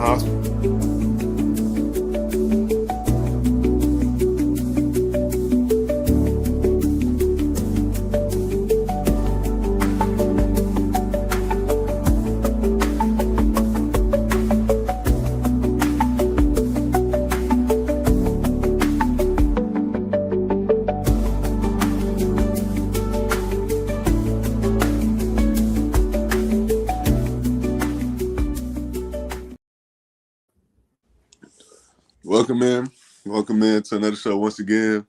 hospital. Welcome in to another show once again.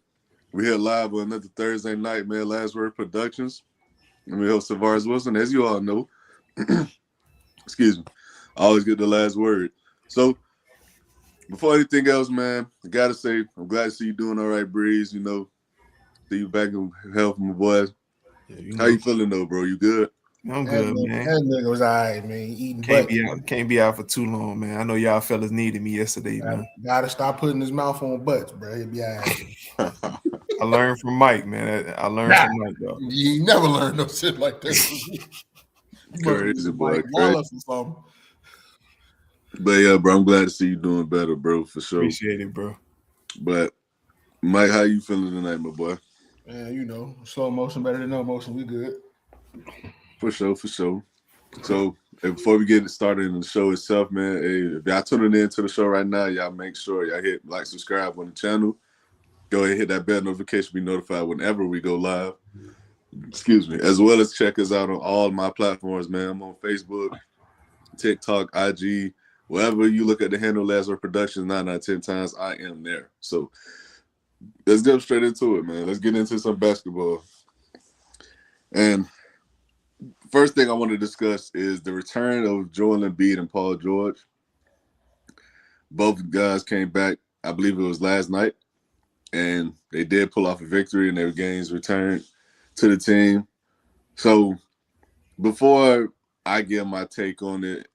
We're here live on another Thursday night, man. LastWord Productions. I'm your host, Tavares Wilson. As you all know, excuse me, I always get the last word. So, before anything else, man, I gotta say, I'm glad to see you doing all right, Breeze. You know, see you back in health, my boys. How you feeling, though, bro? You good? I'm good, man. That nigga was all right, man. Eating Can't be out for too long, man. I know y'all fellas needed me yesterday, man. Gotta stop putting his mouth on butts, bro. He'll be all right. I learned from Mike, man. I learned from Mike, though. You never learned no shit like that. Crazy, boy. Wallace or something. But yeah, bro, I'm glad to see you doing better, bro, for sure. Appreciate it, bro. But Mike, how you feeling tonight, my boy? Man, you know, slow motion better than no motion. We good. For sure. So before we get started in the show itself, man, hey, if y'all tuning in to the show right now, y'all make sure y'all hit like, subscribe on the channel. Go ahead and hit that bell notification, be notified whenever we go live. Excuse me. As well as check us out on all my platforms, man. I'm on Facebook, TikTok, IG, wherever you look at the handle LastWord Productions 9 out of 10 times, I am there. So let's get straight into it, man. Let's get into some basketball. And first thing I want to discuss is the return of Joel Embiid and Paul George. Both guys came back, I believe it was last night, and they did pull off a victory, and their games returned to the team. So before I give my take on it,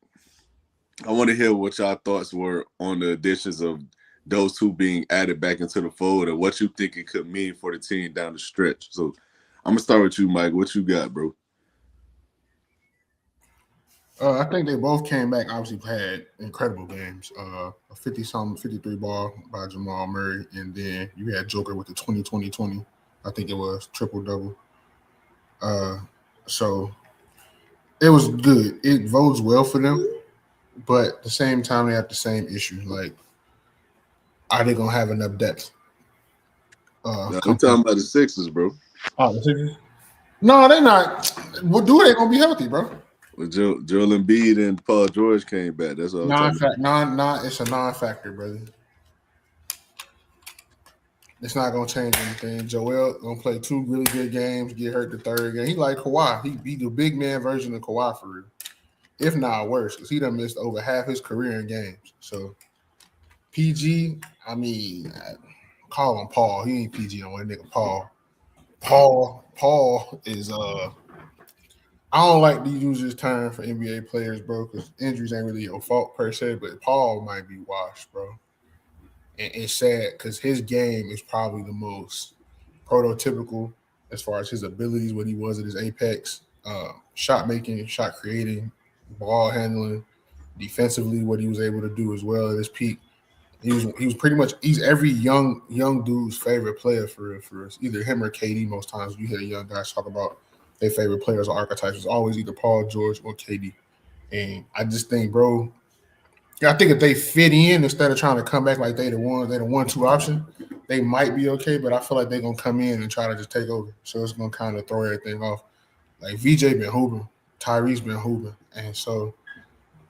I want to hear what y'all thoughts were on the additions of those two being added back into the fold and what you think it could mean for the team down the stretch. So I'm going to start with you, Mike. What you got, bro? I think they both came back, obviously had incredible games. A 50-something, 53 ball by Jamal Murray, and then you had Joker with the 20-20-20. I think it was triple-double. So it was good. It bodes well for them, but at the same time, they have the same issue. Like, are they going to have enough depth? I'm talking about the Sixers, bro. Oh, the Sixers? No, they're not. What do they going to be healthy, bro? Well, Joel Embiid and Paul George came back. That's what I'm talking about. It's a non-factor, brother. It's not going to change anything. Joel going to play 2 really good games, get hurt the third game. He like Kawhi. He the big man version of Kawhi for real. If not worse, because he done missed over half his career in games. So, PG, I mean, call him Paul. He ain't PG no one, nigga Paul. Paul is I don't like to use this term for NBA players, bro, because injuries ain't really your fault per se, but Paul might be washed, bro. And it's sad because his game is probably the most prototypical as far as his abilities, what he was at his apex, shot making, shot creating, ball handling, defensively, what he was able to do as well at his peak. He was pretty much he's every young dude's favorite player for us. Either him or KD. Most times you hear young guys talk about their favorite players or archetypes. It's always either Paul George or KD. And I just think, bro, I think if they fit in instead of trying to come back like they the 1-2 option, they might be okay. But I feel like they're gonna come in and try to just take over. So it's gonna kind of throw everything off. Like VJ been hooping, Tyrese been hooping, and so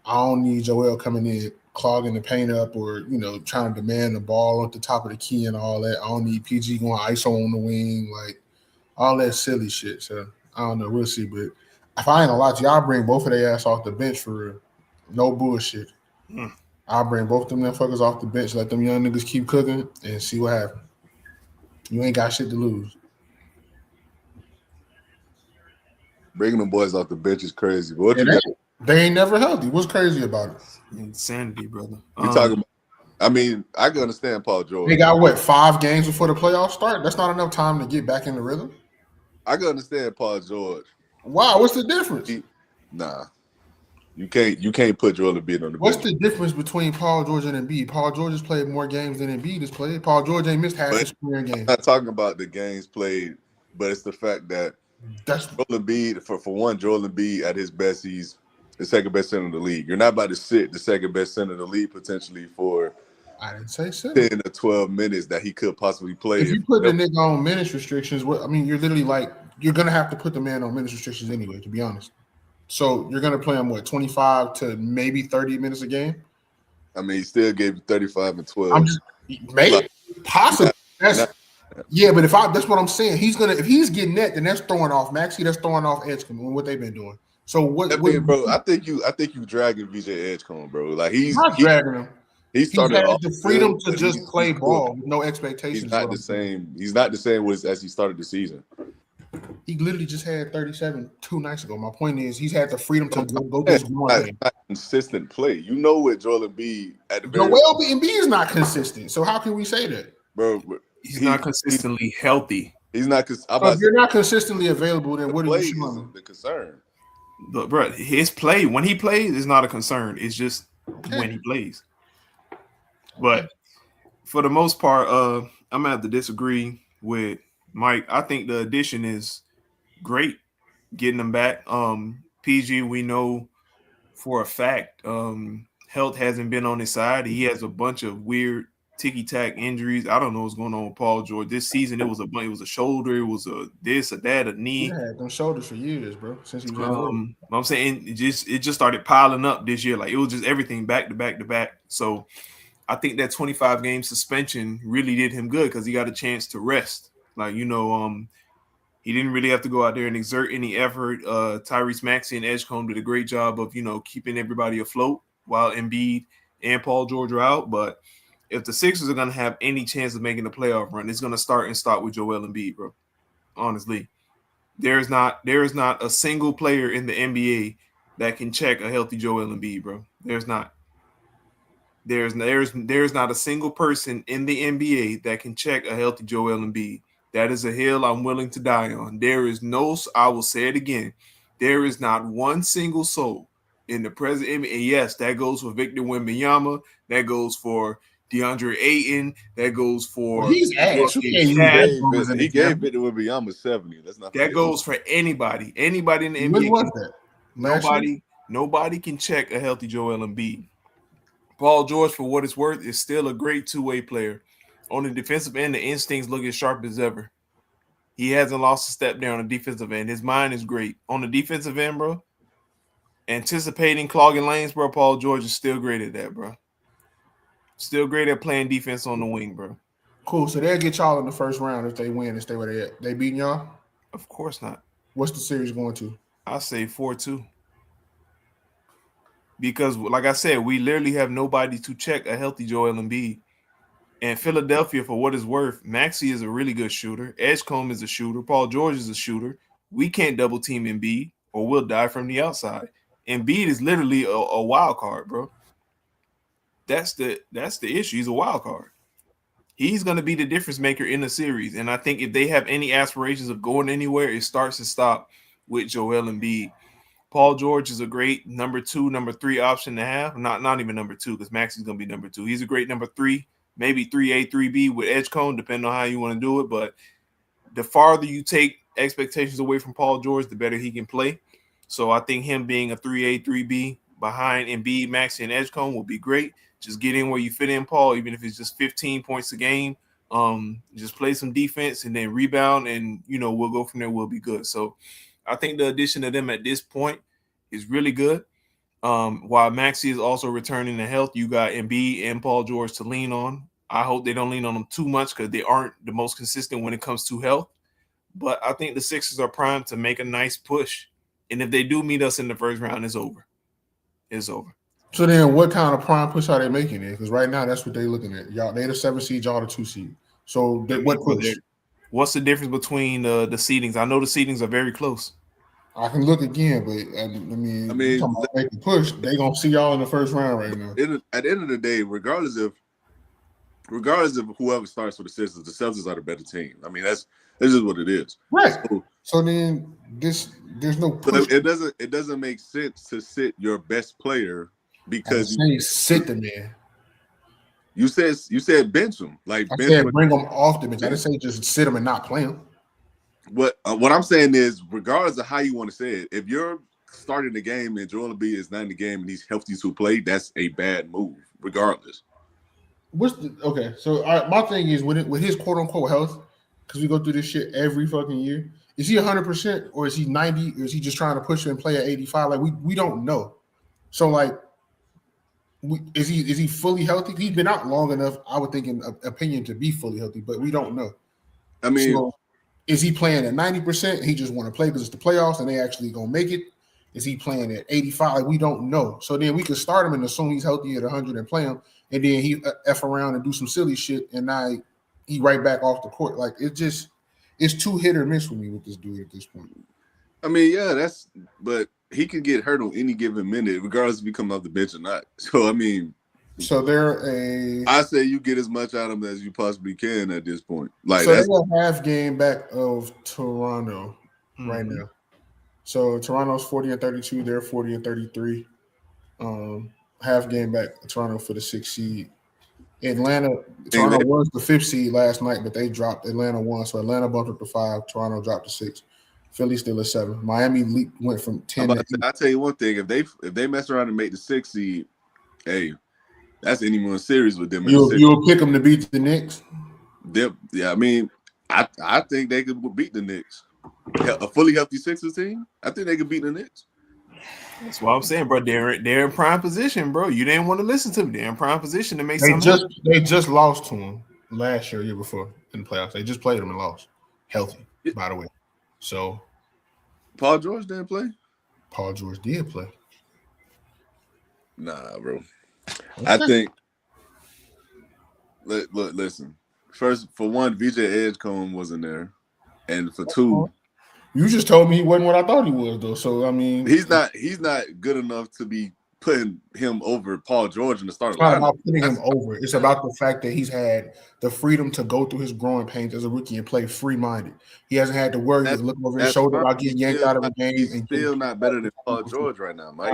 I don't need Joel coming in clogging the paint up or, you know, trying to demand the ball at the top of the key and all that. I don't need PG going ISO on the wing, like all that silly shit. So I don't know. We'll see. But if I ain't gonna lie to you, I'll bring both of their ass off the bench for real. No bullshit. I'll bring both them motherfuckers off the bench, let them young niggas keep cooking and see what happens. You ain't got shit to lose. Bringing them boys off the bench is crazy. But they ain't never healthy. What's crazy about it? Insanity, brother. You talking about? I mean, I can understand Paul George. They got what, 5 games before the playoffs start? That's not enough time to get back in the rhythm. I can understand Paul George. Wow, what's the difference? Nah. You can't put Joel Embiid on the What's bench. the difference between Paul George and Embiid? Paul George has played more games than Embiid has played. Paul George ain't missed half But his career I'm game. not talking about the games played, but it's the fact that That's Joel Embiid, for one, Joel Embiid at his best, he's the second best center in the league. You're not about to sit the second best center in the league potentially for I didn't say so. 10 or 12 minutes that he could possibly play. If you put the nigga on minutes restrictions, what I mean, you're literally like you're gonna have to put the man on minutes restrictions anyway, to be honest. So you're gonna play him 25 to maybe 30 minutes a game. I mean, he still gave you 35 and 12. I'm just maybe Like, possibly. not- Yeah, but that's what I'm saying. If he's getting that, then that's throwing off Maxey. That's throwing off Edgecombe, what they've been doing. So what? bro, I think you dragging VJ Edgecombe, bro. Like he's not dragging him. He started had off the freedom good, to just play he's ball with no expectations. He's not the same. He's not the same as he started the season. He literally just had 37 2 nights ago. My point is, he's had the freedom to go just one thing. Not consistent play. You know what Joel Embiid at the very Joel Embiid is not consistent. So how can we say that, bro? He's not consistently healthy. He's not. If you're not consistently available, then what are you showing? The concern. Look, bro, his play when he plays is not a concern. It's just when he plays. But for the most part, I'm gonna have to disagree with Mike. I think the addition is great, getting him back. PG, we know for a fact, health hasn't been on his side. He has a bunch of weird ticky-tack injuries. I don't know what's going on with Paul George. This season, it was a shoulder, it was a this, a that, a knee. He had them shoulders for years, bro. Since he was I'm saying it just started piling up this year. Like it was just everything back to back to back. So I think that 25 game suspension really did him good because he got a chance to rest. Like, he didn't really have to go out there and exert any effort. Tyrese Maxey and Edgecombe did a great job of, keeping everybody afloat while Embiid and Paul George are out. But if the Sixers are going to have any chance of making a playoff run, it's going to start and stop with Joel Embiid, bro. Honestly, there is not a single player in the NBA that can check a healthy Joel Embiid, bro. There's not. There's not a single person in the NBA that can check a healthy Joel Embiid. That is a hill I'm willing to die on. I will say it again. There is not one single soul in the present NBA. And yes, that goes for Victor Wembanyama. That goes for DeAndre Ayton. That goes for he gave Victor Wembanyama 70. That's not. That goes for anybody. Anybody in the NBA. Was that? Nobody can check a healthy Joel Embiid. Paul George, for what it's worth, is still a great two-way player. On the defensive end, the instincts look as sharp as ever. He hasn't lost a step there on the defensive end. His mind is great. On the defensive end, bro, anticipating clogging lanes, bro, Paul George is still great at that, bro. Still great at playing defense on the wing, bro. Cool. So they'll get y'all in the first round if they win and stay where they at. They beating y'all? Of course not. What's the series going to? I say 4-2. Because, like I said, we literally have nobody to check a healthy Joel Embiid. And Philadelphia, for what it's worth, Maxey is a really good shooter. Edgecombe is a shooter. Paul George is a shooter. We can't double team Embiid or we'll die from the outside. Embiid is literally a wild card, bro. That's the issue. He's a wild card. He's going to be the difference maker in the series. And I think if they have any aspirations of going anywhere, it starts and stop with Joel Embiid. Paul George is a great number 2, number 3 option to have. Not even number 2 because Maxey's going to be number 2. He's a great number 3, maybe 3A, 3B with Edgecombe, depending on how you want to do it. But the farther you take expectations away from Paul George, the better he can play. So I think him being a 3A, 3B behind Embiid, Maxey, and Edgecombe will be great. Just get in where you fit in, Paul, even if it's just 15 points a game. Just play some defense and then rebound, and, we'll go from there. We'll be good. So I think the addition of them at this point is really good. While Maxey is also returning to health, you got Embiid and Paul George to lean on. I hope they don't lean on them too much because they aren't the most consistent when it comes to health. But I think the Sixers are primed to make a nice push. And if they do meet us in the first round, it's over. It's over. So then what kind of prime push are they making it? Because right now that's what they're looking at. Y'all, they're the 7 seed, y'all the 2 seed. So what push? What's the difference between the seedings? I know the seedings are very close. I can look again, but I mean, talking about making push, they're gonna see y'all in the first round right now. At the end of the day, regardless of whoever starts for the Sixers are the better team. I mean, that's just what it is. Right. So So then there's no So push. it doesn't make sense to sit your best player I didn't because say sit the man. you said bench him, like I bench him. said bring him off the bench. I Bench. didn't say just sit him and not play him. What I'm saying is, regardless of how you want to say it, if you're starting the game and Joel Embiid is not in the game and he's healthy to play, that's a bad move, regardless. Okay? So my thing is with his quote unquote health, because we go through this shit every fucking year. Is he 100% or is he 90? Or is he just trying to push and play at 85? Like we don't know. So like, is he fully healthy? He's been out long enough, I would think, in opinion, to be fully healthy, but we don't know. I mean, So is he playing at 90%? He just want to play because it's the playoffs and they actually gonna make it. Is he playing at 85? Like, we don't know. So then we could start him and assume he's healthy at 100 and play him, and then he f around and do some silly shit, and now he right back off the court. Like it's too hit or miss for me with this dude at this point. I mean, yeah, but he can get hurt on any given minute, regardless if he comes off the bench or not. So I mean, so I say you get as much out of him as you possibly can at this point. Like so that's they're a half game back of Toronto right now. So Toronto's 40-32, they're 40-33. Half game back Toronto for the 6th seed. Toronto was the 5th seed last night, but they dropped. Atlanta won, so Atlanta bumped up to 5. Toronto dropped to 6. Philly still at 7. Miami went from 10 to 8. I'll tell you one thing: if they mess around and make the 6th seed, hey, that's anyone's series with them. You'll pick them to beat the Knicks. Yeah, I mean, I think they could beat the Knicks. A fully healthy Sixers team, I think they could beat the Knicks. That's what I'm saying, bro. They're in prime position, bro. You didn't want to listen to me. They're in prime position to make something. They just lost to them last year before in the playoffs. They just played them and lost. Healthy, by the way. So Paul George didn't play. Paul George did play. Nah, bro. I think. Look, listen. First, for one, VJ Edgecombe wasn't there, and for two, you just told me he wasn't what I thought he was, though. So I mean, he's not good enough to be putting him over Paul George in the starting lineup. It's not about putting him over. It's about the fact that he's had the freedom to go through his growing pains as a rookie and play free-minded. He hasn't had to worry to look over his shoulder about getting yanked out of a game. He's still not better than Paul George right now, Mike.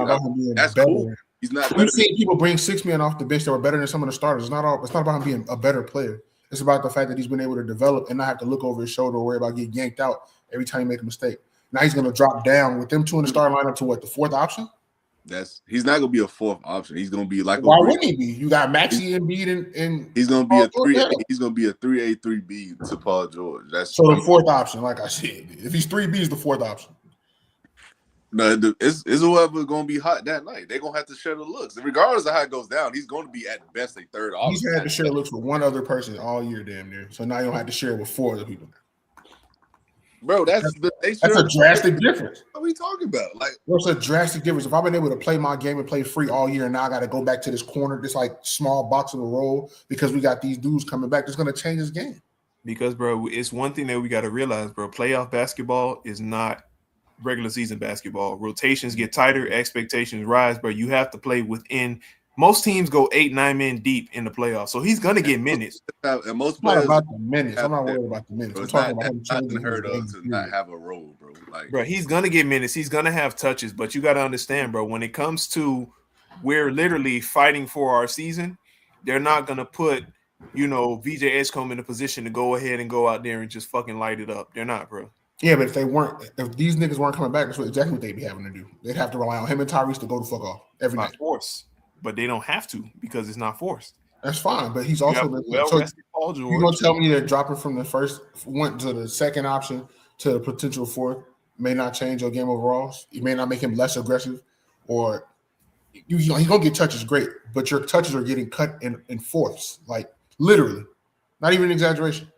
That's cool. He's not. We've seen people bring 6 men off the bench that were better than some of the starters. It's not about him being a better player. It's about the fact that he's been able to develop and not have to look over his shoulder or worry about getting yanked out every time he make a mistake. Now he's going to drop down with them two in the starting lineup to what, the 4th option? He's not going to be a 4th option. He's going to be like why wouldn't he be? You got Maxey and Embiid and he's going to be a 3A. He's going to be a 3A 3B to Paul George. That's so the 4th option. Like I said, if he's 3B, is the 4th option. No, it's whoever's going to be hot that night. They're going to have to share the looks. And regardless of how it goes down, he's going to be at best a 3rd option. He's had to share looks with one other person all year, damn near. So now you don't have to share with 4 other people. Bro, that's a drastic difference. What are we talking about? Like, what's a drastic difference? If I've been able to play my game and play free all year, and now I got to go back to this corner, this like small box of a roll because we got these dudes coming back, it's going to change this game. Because, bro, it's one thing that we got to realize, bro. Playoff basketball is not regular season basketball. Rotations get tighter, expectations rise, but you have to play within. Most teams go 8-9 men deep in the playoffs, so he's gonna get minutes. And most players, about the minutes. I'm not worried about the minutes. I'm talking about him changing. Unheard of to not have a role, bro. Like, bro, he's gonna get minutes. He's gonna have touches, but you got to understand, bro. When it comes to we're literally fighting for our season, they're not gonna put VJ Edgecombe in a position to go ahead and go out there and just fucking light it up. They're not, bro. Yeah, but if these niggas weren't coming back, that's exactly what they'd be having to do. They'd have to rely on him and Tyrese to go the fuck off every night. Force, but they don't have to because it's not forced. That's fine, but he's also Paul George. You gonna tell me that dropping from the first went to the 2nd option to the potential 4th may not change your game overall? It may not make him less aggressive, or he's gonna get touches, great, but your touches are getting cut in fourths, like literally, not even an exaggeration.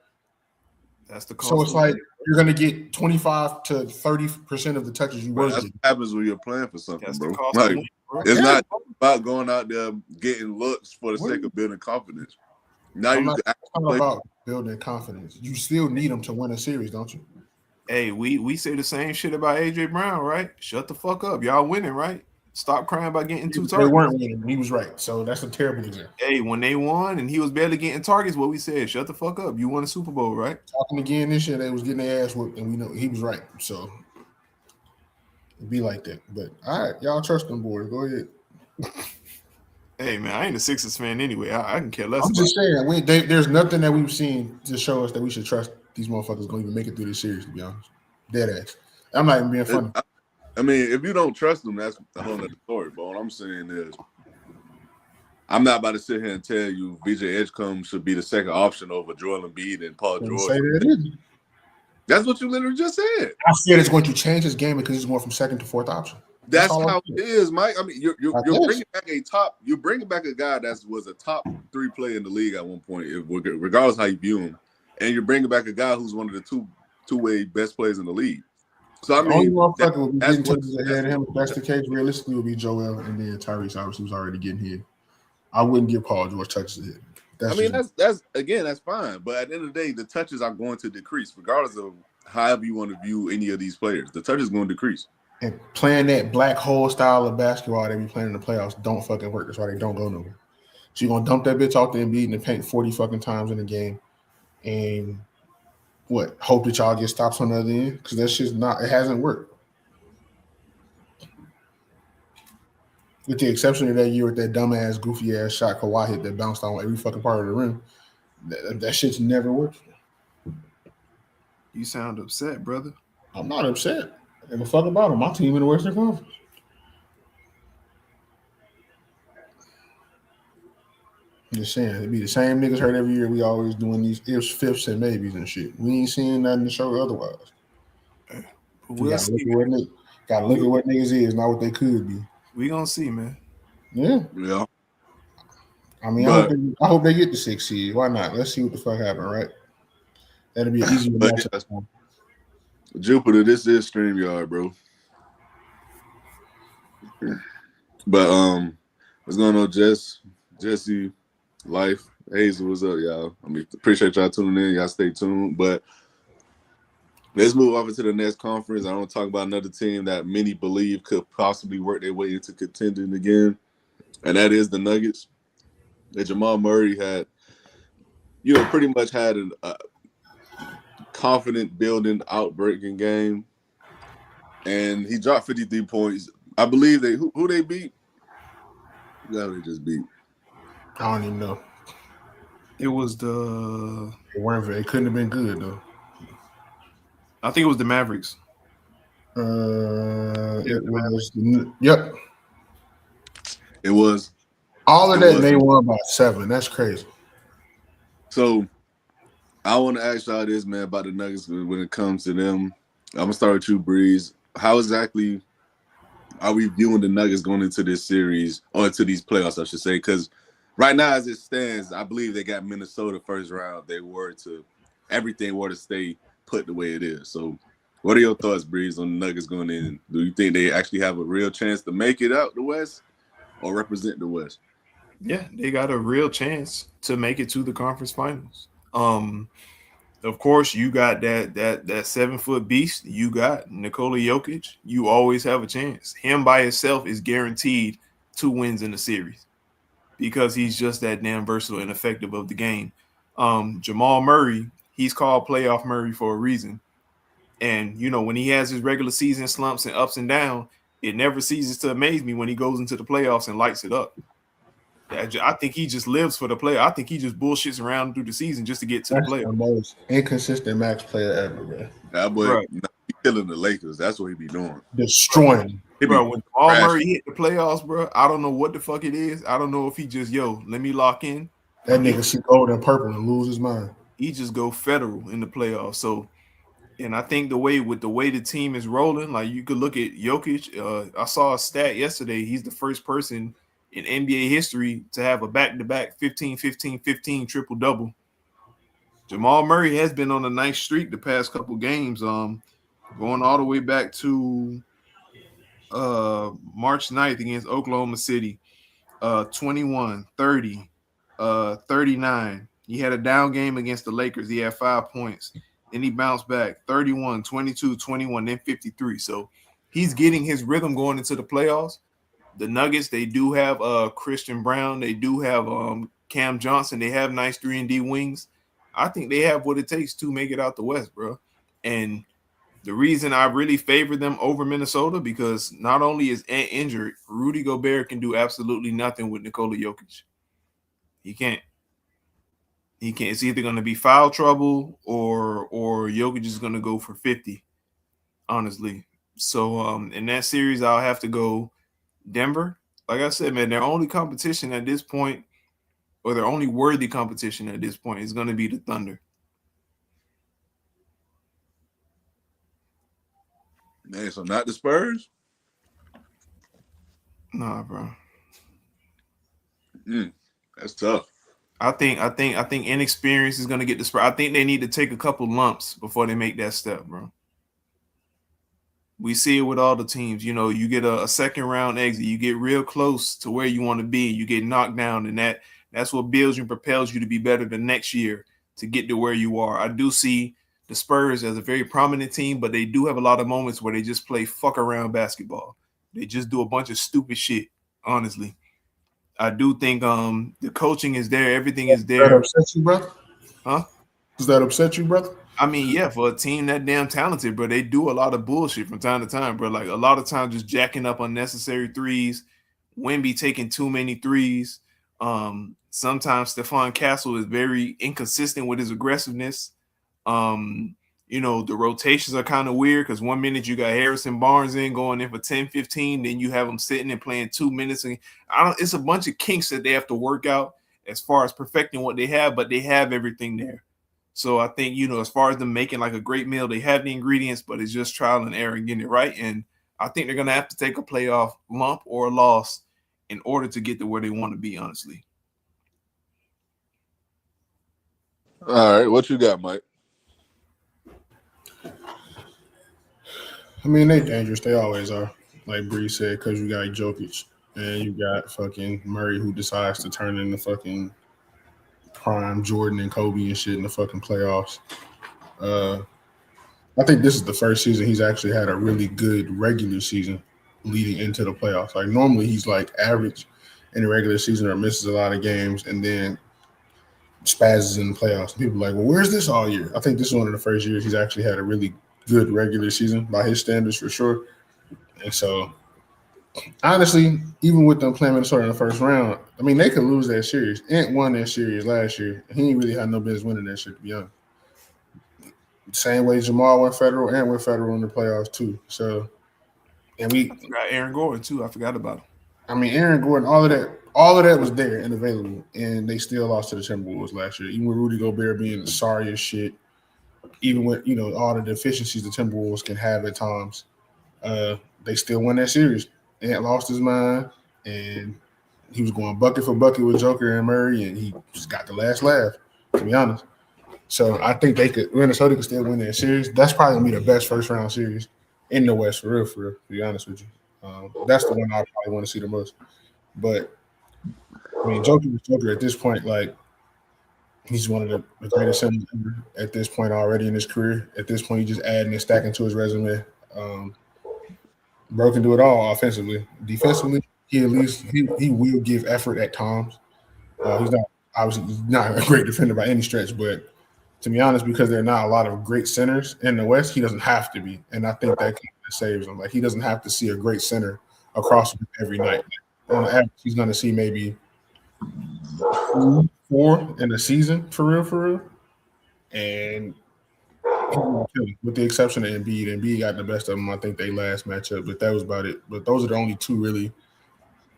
That's the cost. So it's like you're gonna get 25 to 30% of the touches you were. That's what happens when you're playing for something, That's bro. The cost like, it's not about going out there getting looks for the sake of building confidence. Now it's not about building confidence. You still need them to win a series, don't you? Hey, we say the same shit about AJ Brown, right? Shut the fuck up. Y'all winning, right? Stop crying about getting 2 They targets. weren't winning. He was right. So that's a terrible example. Hey, when they won and he was barely getting targets, what we said, shut the fuck up. You won a Super Bowl, right? Talking again this year, they was getting their ass whooped, and we know he was right. So it'd be like that. But all right, y'all trust them boys. Go ahead. Hey man, I ain't a Sixers fan anyway. I can care less I'm about just saying, there's nothing that we've seen to show us that we should trust these motherfuckers going to even make it through this series. To be honest, dead ass. I'm not even being funny. I mean, if you don't trust them, that's a whole other story. But what I'm saying is, I'm not about to sit here and tell you VJ Edgecombe should be the second option over Joel Embiid and Paul George. Say that it is. That's what you literally just said. I said it's going to change his game because he's going from second to fourth option. That's how it is, Mike. I mean, you're bringing back you're bringing back a guy that was a top 3 player in the league at one point, regardless how you view him, and you're bringing back a guy who's one of the two-way best players in the league. So I mean, only motherfucker will be getting touches ahead of him. If that's the case, realistically, will be Joel, and then Tyrese obviously was already getting hit. I wouldn't give Paul George touches ahead. That's fine. But at the end of the day, the touches are going to decrease, regardless of however you want to view any of these players. The touches going to decrease. And playing that black hole style of basketball they be playing in the playoffs don't fucking work. That's why they don't go nowhere. So you're gonna dump that bitch off the Embiid in the paint 40 fucking times in the game, and hope that y'all get stops on the other end, because that's just not. It hasn't worked. With the exception of that year with that dumbass, goofy ass shot Kawhi hit that bounced on every fucking part of the rim, that shit's never worked. You sound upset, brother. I'm not upset. And the fuck about him. My team in the Western Conference. Just saying, it'd be the same niggas hurt every year. We always doing these ifs, fifths, and maybes and shit. We ain't seeing nothing to show otherwise. We'll gotta look at what niggas is, not what they could be. We gonna see, man. Yeah. I mean, I hope they get the 6 seed. Why not? Let's see what the fuck happen, right? That'll be an easier matchup. Jupiter, this is StreamYard, bro. But what's going on, Jesse, Life, Hazel, what's up, y'all? I mean, appreciate y'all tuning in. Y'all stay tuned. But let's move over to the next conference. I want to talk about another team that many believe could possibly work their way into contending again, and that is the Nuggets. And Jamal Murray had, pretty much had a confident building outbreaking game, and he dropped 53 points. I believe who they beat. No, they just beat. I don't even know. It was it couldn't have been good though. I think it was the Mavericks. Yep. It was. All of that, and they won by 7. That's crazy. So I want to ask y'all this, man, about the Nuggets when it comes to them. I'm going to start with you, Breeze. How exactly are we viewing the Nuggets going into this series, or into these playoffs, I should say? Because right now, as it stands, I believe they got Minnesota first round. Everything were to stay put the way it is. So what are your thoughts, Breeze, on the Nuggets going in? Do you think they actually have a real chance to make it out the West or represent the West? Yeah, they got a real chance to make it to the conference finals. Of course, you got that 7-foot beast. You got Nikola Jokic. You always have a chance. Him by himself is guaranteed 2 wins in the series because he's just that damn versatile and effective of the game. Jamal Murray, he's called Playoff Murray for a reason. And, when he has his regular season slumps and ups and downs, it never ceases to amaze me when he goes into the playoffs and lights it up. I think he just lives for the play. I think he just bullshits around through the season just to get to the playoffs. The most inconsistent max player ever, man. That boy be killing the Lakers. That's what he be doing. Destroying. Bro, when Jamal Murray hit the playoffs, bro, I don't know what the fuck it is. I don't know if he just, let me lock in. That nigga see gold and purple and lose his mind. He just go federal in the playoffs. So, and I think the way the team is rolling, like you could look at Jokic. I saw a stat yesterday. He's the first person in NBA history to have a back-to-back 15-15-15 triple-double. Jamal Murray has been on a nice streak the past couple games, going all the way back to March 9th against Oklahoma City, 21, 30, 39. He had a down game against the Lakers. He had 5 points. Then he bounced back, 31, 22, 21, then 53. So he's getting his rhythm going into the playoffs. The Nuggets, they do have Christian Brown. They do have Cam Johnson. They have nice 3-and-D wings. I think they have what it takes to make it out the West, bro. And the reason I really favor them over Minnesota, because not only is Ant injured, Rudy Gobert can do absolutely nothing with Nikola Jokic. He can't. He can't. It's either going to be foul trouble or Jokic is going to go for 50, honestly. So in that series, I'll have to go Denver. Like I said, man, their only competition at this point, or their only worthy competition at this point, is going to be the Thunder. Man, so not the Spurs? Nah, bro. That's tough. I think inexperience is going to get the Spurs. I think they need to take a couple lumps before they make that step, bro. We see it with all the teams. You know, you get a second round exit, you get real close to where you want to be, you get knocked down, and that's what builds you and propels you to be better the next year to get to where you are. I do see the Spurs as a very prominent team, but they do have a lot of moments where they just play fuck around basketball. They just do a bunch of stupid shit, honestly. I do think the coaching is there, everything is there. Does that upset you, brother? Huh? Does that upset you, brother? I mean, yeah, for a team that damn talented, bro, they do a lot of bullshit from time to time, bro. Like a lot of times just jacking up unnecessary threes, Wemby taking too many threes. Sometimes Stephon Castle is very inconsistent with his aggressiveness. You know, the rotations are kind of weird because 1 minute you got Harrison Barnes going in for 10, 15, then you have them sitting and playing 2 minutes. And it's a bunch of kinks that they have to work out as far as perfecting what they have, but they have everything there. So I think, you know, as far as them making like a great meal, they have the ingredients, but it's just trial and error and getting it right. And I think they're going to have to take a playoff lump or a loss in order to get to where they want to be, honestly. All right, what you got, Mike? I mean, they dangerous. They always are. Like Bree said, because you got Jokic and you got fucking Murray who decides to turn into fucking prime Jordan and Kobe and shit in the fucking playoffs. I think this is the first season he's actually had a really good regular season leading into the playoffs. Like normally he's like average in the regular season or misses a lot of games and then spazzes in the playoffs. People are like, well, where's this all year? I think this is one of the first years he's actually had a really good regular season by his standards for sure. And so honestly, even with them playing Minnesota in the first round, I mean, they could lose that series. Ant won that series last year. He ain't really had no business winning that shit, to be honest. Same way Jamal went federal, Ant went federal in the playoffs too. So, and we got Aaron Gordon too. I forgot about him. I mean, Aaron Gordon, all of that was there and available, and they still lost to the Timberwolves last year. Even with Rudy Gobert being sorry as shit, even with, you know, all the deficiencies the Timberwolves can have at times, they still won that series. Ant lost his mind, and he was going bucket for bucket with Joker and Murray, and he just got the last laugh, to be honest. So I think Minnesota could still win that series. That's probably going to be the best first-round series in the West, for real, to be honest with you. That's the one I probably want to see the most. But, I mean, Joker is Joker at this point. Like, he's one of the greatest centers ever at this point already in his career. At this point, he's just adding and stacking to his resume. Bro can do it all offensively. Defensively, he will give effort at times. He's not a great defender by any stretch, but to be honest, because there are not a lot of great centers in the West, he doesn't have to be. And I think that kind of saves him. Like, he doesn't have to see a great center across every night. On average, he's going to see maybe 4 in a season, for real. And with the exception of Embiid. Embiid got the best of them. I think they last matchup, but that was about it. But those are the only two really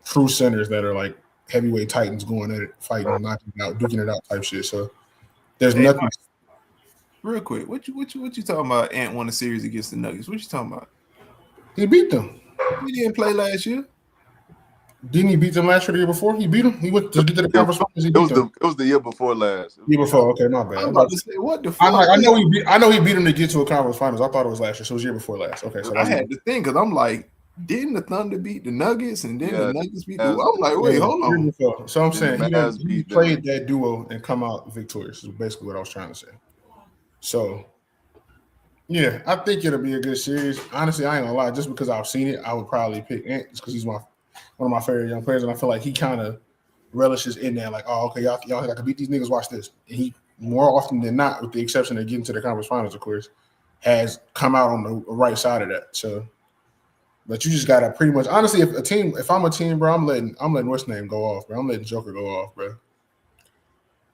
true centers that are like heavyweight titans going at it, fighting, knocking it out, duking it out type shit. So there's nothing. Real quick, what you talking about? Ant won a series against the Nuggets. What you talking about? He beat them. He didn't play last year. Didn't he beat them last year? The year before he beat them. He went to get to the conference finals. It was the year before last. Year before. Okay, my bad. I'm about to say, what the fuck? I know he beat him to get to a conference finals. I thought it was last year, so it was year before last. Okay, so I had to think because I'm like, didn't the Thunder beat the Nuggets and then the Nuggets beat the? I'm like, wait, hold on. So I'm saying he played that duo and come out victorious. Is basically what I was trying to say. So, yeah, I think it'll be a good series. Honestly, I ain't gonna lie. Just because I've seen it, I would probably pick Ant just because he's one of my favorite young players, and I feel like he kind of relishes in there. Like, oh, okay, y'all think I can beat these niggas? Watch this. And he more often than not, with the exception of getting to the conference finals, of course, has come out on the right side of that. So, but you just gotta pretty much honestly, if I'm a team, bro, I'm letting what's name go off, bro. I'm letting Joker go off, bro.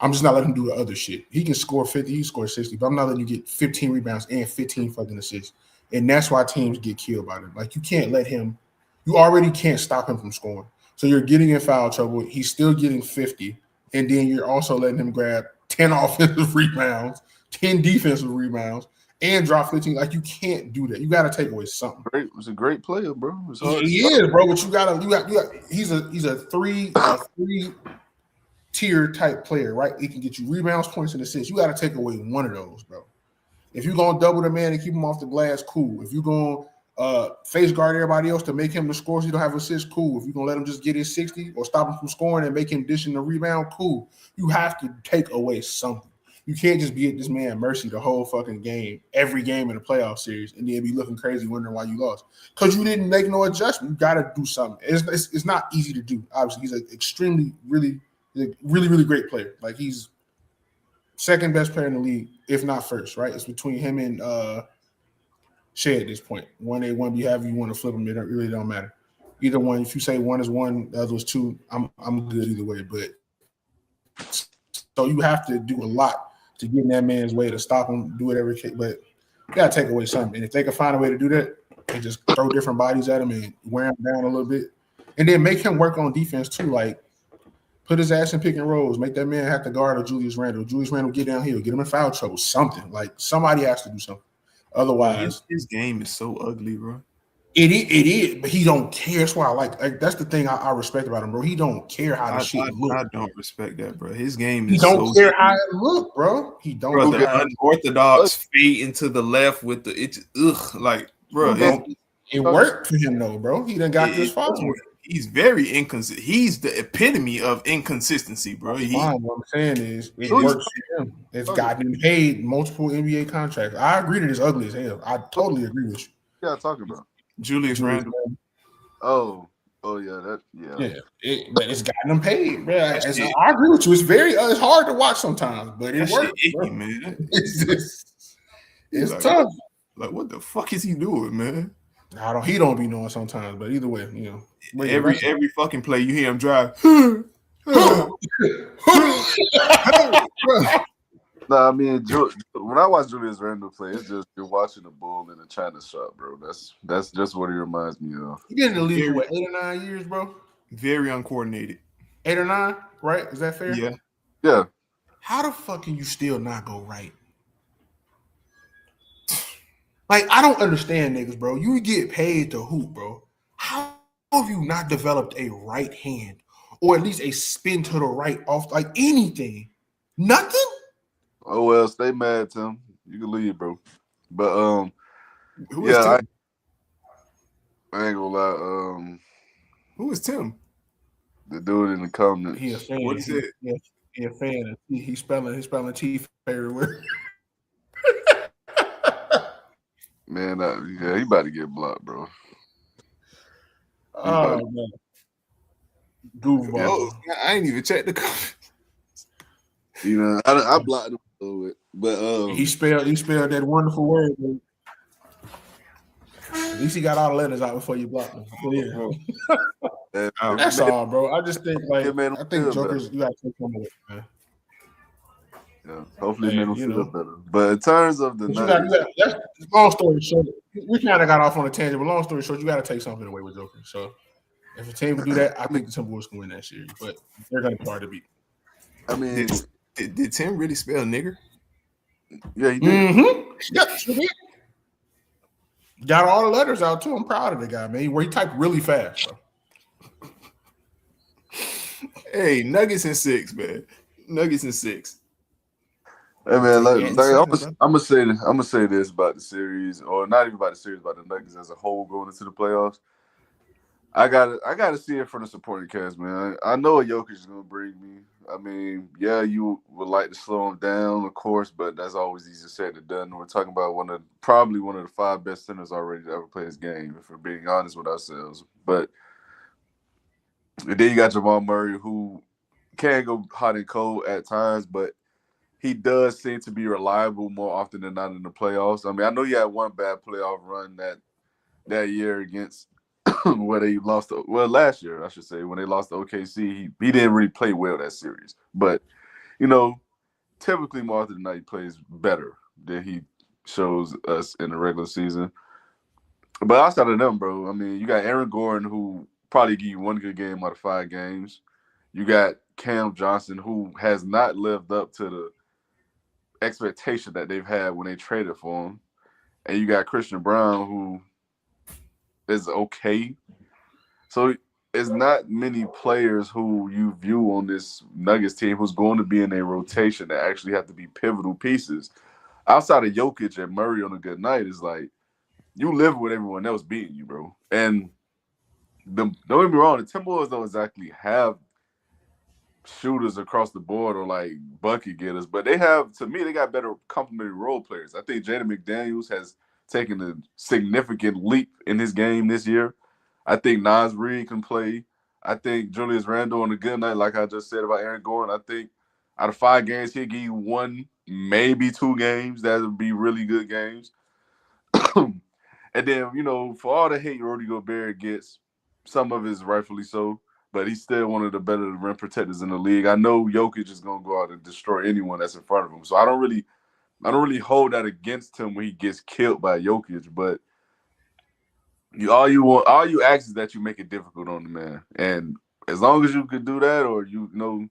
I'm just not letting him do the other shit. He can score 50, he can score 60, but I'm not letting you get 15 rebounds and 15 fucking assists. And that's why teams get killed by them. Like, you can't let him, you already can't stop him from scoring. So you're getting in foul trouble. He's still getting 50. And then you're also letting him grab 10 offensive rebounds, 10 defensive rebounds, and drop 15. Like, you can't do that. You got to take away something. Great, was a great player, bro. It's hard. He is, bro. But you got. He's a three tier type player, right? He can get you rebounds, points, and assists. You got to take away one of those, bro. If you're gonna double the man and keep him off the glass, cool. If you're gonna face guard everybody else to make him the score so you don't have assists, cool. If you're gonna let him just get his 60 or stop him from scoring and make him dish in the rebound, cool. You have to take away something. You can't just be at this man mercy the whole fucking game, every game in the playoff series, and then be looking crazy wondering why you lost. Because you didn't make no adjustment. You gotta do something. It's not easy to do. Obviously, he's an extremely, really great player. Like, he's second best player in the league, if not first, right? It's between him and Shea at this point. 1A, 1B, however you want to flip them, it really don't matter. Either one, if you say one is one, the other was two, I'm good either way. But so you have to do a lot to get in that man's way to stop him, do whatever it takes. But you gotta take away something. And if they can find a way to do that, they just throw different bodies at him and wear him down a little bit. And then make him work on defense too. Like, put his ass in pick and rolls. Make that man have to guard a Julius Randle. Julius Randle get downhill, get him in foul trouble. Something. Like, somebody has to do something. Otherwise, his game is so ugly, bro. It is, but he don't care. That's why I like that's the thing I respect about him, bro. He don't care how the shit look. I don't respect that, bro. His game He is don't care how it look, bro. He don't. Bro, care the unorthodox fade into the left with the like, bro. It worked for him though, bro. He done got this far. He's very inconsistent. He's the epitome of inconsistency, bro. What I'm saying is, it works for him. It's gotten him paid multiple NBA contracts. I agree that it's ugly as hell. I totally agree with you. Yeah, talking about Julius Randle. Oh yeah, but it's gotten him paid, bro. I agree with you. It's hard to watch sometimes, but it works, icky, man. It's tough. Like, what the fuck is he doing, man? He don't be knowing sometimes, but either way, every fucking play you hear him drive. No, I mean, when I watch Julius Randle play, it's just you're watching a bull in a china shop, bro. That's just what he reminds me of. He been in the league for what, 8 or 9 years, bro? Very uncoordinated. 8 or 9, right? Is that fair? Yeah. How the fuck can you still not go right? Like, I don't understand niggas, bro. You get paid to hoop, bro. How have you not developed a right hand or at least a spin to the right off, like anything? Nothing? Oh, well, stay mad, Tim. You can leave, bro. But, who is Tim? I ain't gonna lie. Who is Tim? The dude in the comments. He a fan. What is it? He a fan. He's spelling T everywhere. Man, he about to get blocked, bro. Oh, man. Goofball. I ain't even checked the comments. You know, I blocked him a little bit, but he spelled that wonderful word. Man. At least he got all the letters out before you blocked him. That's all, bro. I just think I think Jokers, you gotta take some of it, man. Yeah, hopefully men will feel better. But in terms of the that's long story short, we kind of got off on a tangent, but long story short, you got to take something away with Joker. So if a team can do that, I think the Timberwolves can win that series, but they're going to be hard to beat. I mean, did Tim really spell nigger? Yeah, he did. Mm-hmm. Yep, sure did. Got all the letters out too. I'm proud of the guy, man. Where he typed really fast, bro. Hey, Nuggets in 6, man. Nuggets in 6. Hey man, I'm gonna say this about the series, or not even about the series, about the Nuggets as a whole going into the playoffs. I gotta see it from the supporting cast, man. I know what Jokic is gonna bring me. I mean, yeah, you would like to slow him down, of course, but that's always easier said than done. We're talking about probably one of the 5 best centers already to ever play this game, if we're being honest with ourselves. But And then you got Jamal Murray, who can go hot and cold at times, but he does seem to be reliable more often than not in the playoffs. I mean, I know you had one bad playoff run that year against where they lost. Last year, I should say, when they lost to OKC, he didn't really play well that series. But, you know, typically more often than not, he plays better than he shows us in the regular season. But outside of them, bro, I mean, you got Aaron Gordon, who probably give you one good game out of 5 games. You got Cam Johnson, who has not lived up to the expectation that they've had when they traded for him. And you got Christian Brown, who is okay. So it's not many players who you view on this Nuggets team who's going to be in a rotation that actually have to be pivotal pieces. Outside of Jokic and Murray on a good night, is like you live with everyone else beating you, bro. And don't get me wrong, the Timberwolves don't exactly have shooters across the board or like bucket getters, but they have, to me, they got better complementary role players. I think Jaden McDaniels has taken a significant leap in his game this year. I think Naz Reid can play. I think Julius Randle on a good night, like I just said about Aaron Gordon, I think out of 5 games, he'll give you 1, maybe 2 games. That would be really good games. And then, you know, for all the hate Rudy Gobert gets, some of it is rightfully so, but he's still one of the better rim protectors in the league. I know Jokic is gonna go out and destroy anyone that's in front of him. So I don't really hold that against him when he gets killed by Jokic, but all you ask is that you make it difficult on the man. And as long as you could do that, or you know,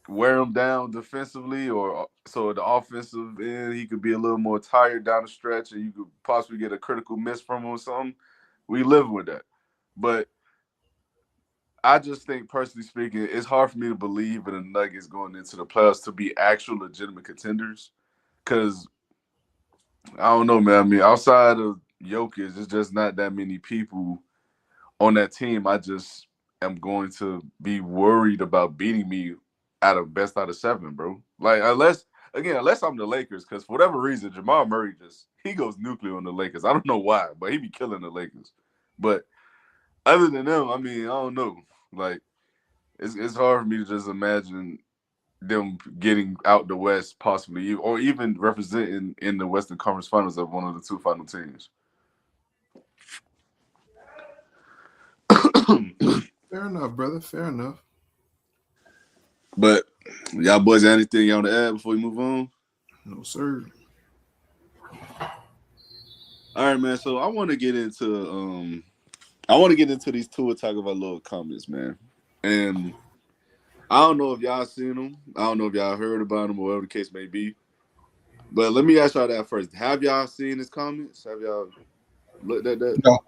wear him down defensively, or so the offensive end he could be a little more tired down the stretch, and you could possibly get a critical miss from him or something. We live with that. But I just think, personally speaking, it's hard for me to believe in the Nuggets going into the playoffs to be actual legitimate contenders. Because I don't know, man. I mean, outside of Jokic, there's just not that many people on that team. I just am going to be worried about beating me best out of 7, bro. Like, unless I'm the Lakers, because for whatever reason, Jamal Murray he goes nuclear on the Lakers. I don't know why, but he be killing the Lakers. But other than them, I mean, I don't know. Like, it's hard for me to just imagine them getting out the West, possibly, or even representing in the Western Conference Finals of one of the 2 final teams. Fair enough, brother. Fair enough. But y'all boys, anything y'all want to add before we move on? No, sir. All right, man. So I want to get into these Tua Tagovailoa comments, man. And I don't know if y'all seen them. I don't know if y'all heard about them or whatever the case may be. But let me ask y'all that first. Have y'all seen his comments? Have y'all looked at that? No.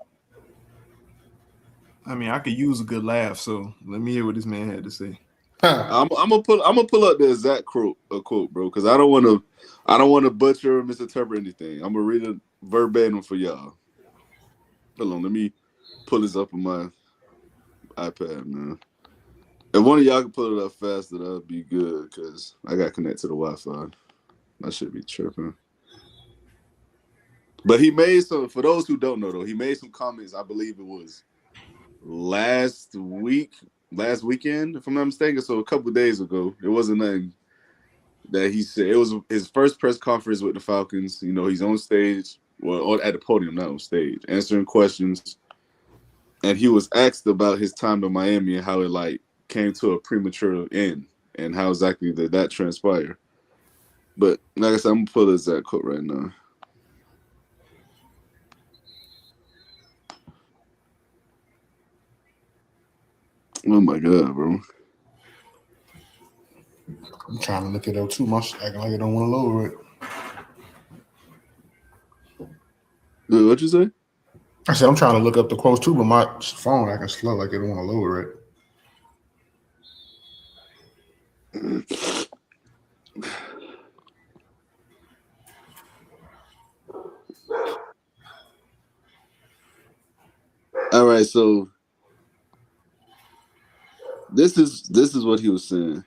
I mean, I could use a good laugh, so let me hear what this man had to say. I'm gonna pull up the exact quote, bro, because I don't want to butcher or misinterpret anything. I'm gonna read it verbatim for y'all. Hold on, let me pull this up on my iPad, man. If one of y'all can pull it up faster, that'd be good, because I got connected to the Wi-Fi. I should be tripping. But he made some, for those who don't know, though, he made some comments, I believe it was last weekend, if I'm not mistaken, so a couple of days ago. It wasn't nothing that he said. It was his first press conference with the Falcons. You know, he's on stage, well, at the podium, not on stage, answering questions. And he was asked about his time in Miami and how it, like, came to a premature end and how exactly that transpired. But like I said, I'm going to pull this exact quote right now. Oh, my God, bro. I'm trying to look it up too much. Acting like I don't want to lower it. What'd you say? I said I'm trying to look up the quotes too, but my phone acting slow, like I don't want to lower it. All right, so this is what he was saying.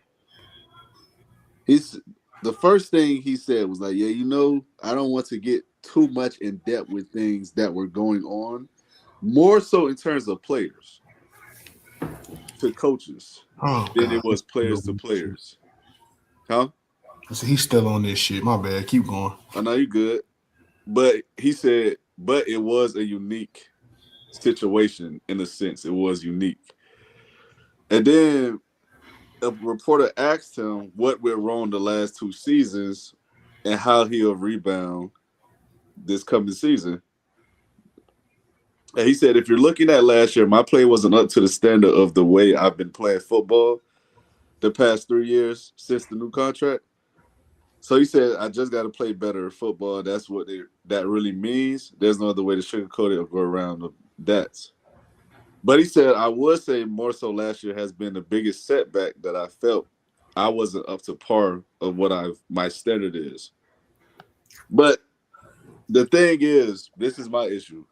The first thing he said was like, yeah, you know, I don't want to get too much in depth with things that were going on, more so in terms of players. to coaches Oh than it God, was players to players. Huh? So he's still on this shit. My bad. Keep going. I know you good. But he said, but it was a unique situation in a sense. It was unique. And then a reporter asked him what went wrong the last 2 seasons and how he'll rebound this coming season. And he said, if you're looking at last year, my play wasn't up to the standard of the way I've been playing football the past 3 years since the new contract. So he said, I just got to play better football. That's what that really means. There's no other way to sugarcoat it or go around that. But he said, I would say more so last year has been the biggest setback that I felt. I wasn't up to par of what my standard is. But the thing is, this is my issue.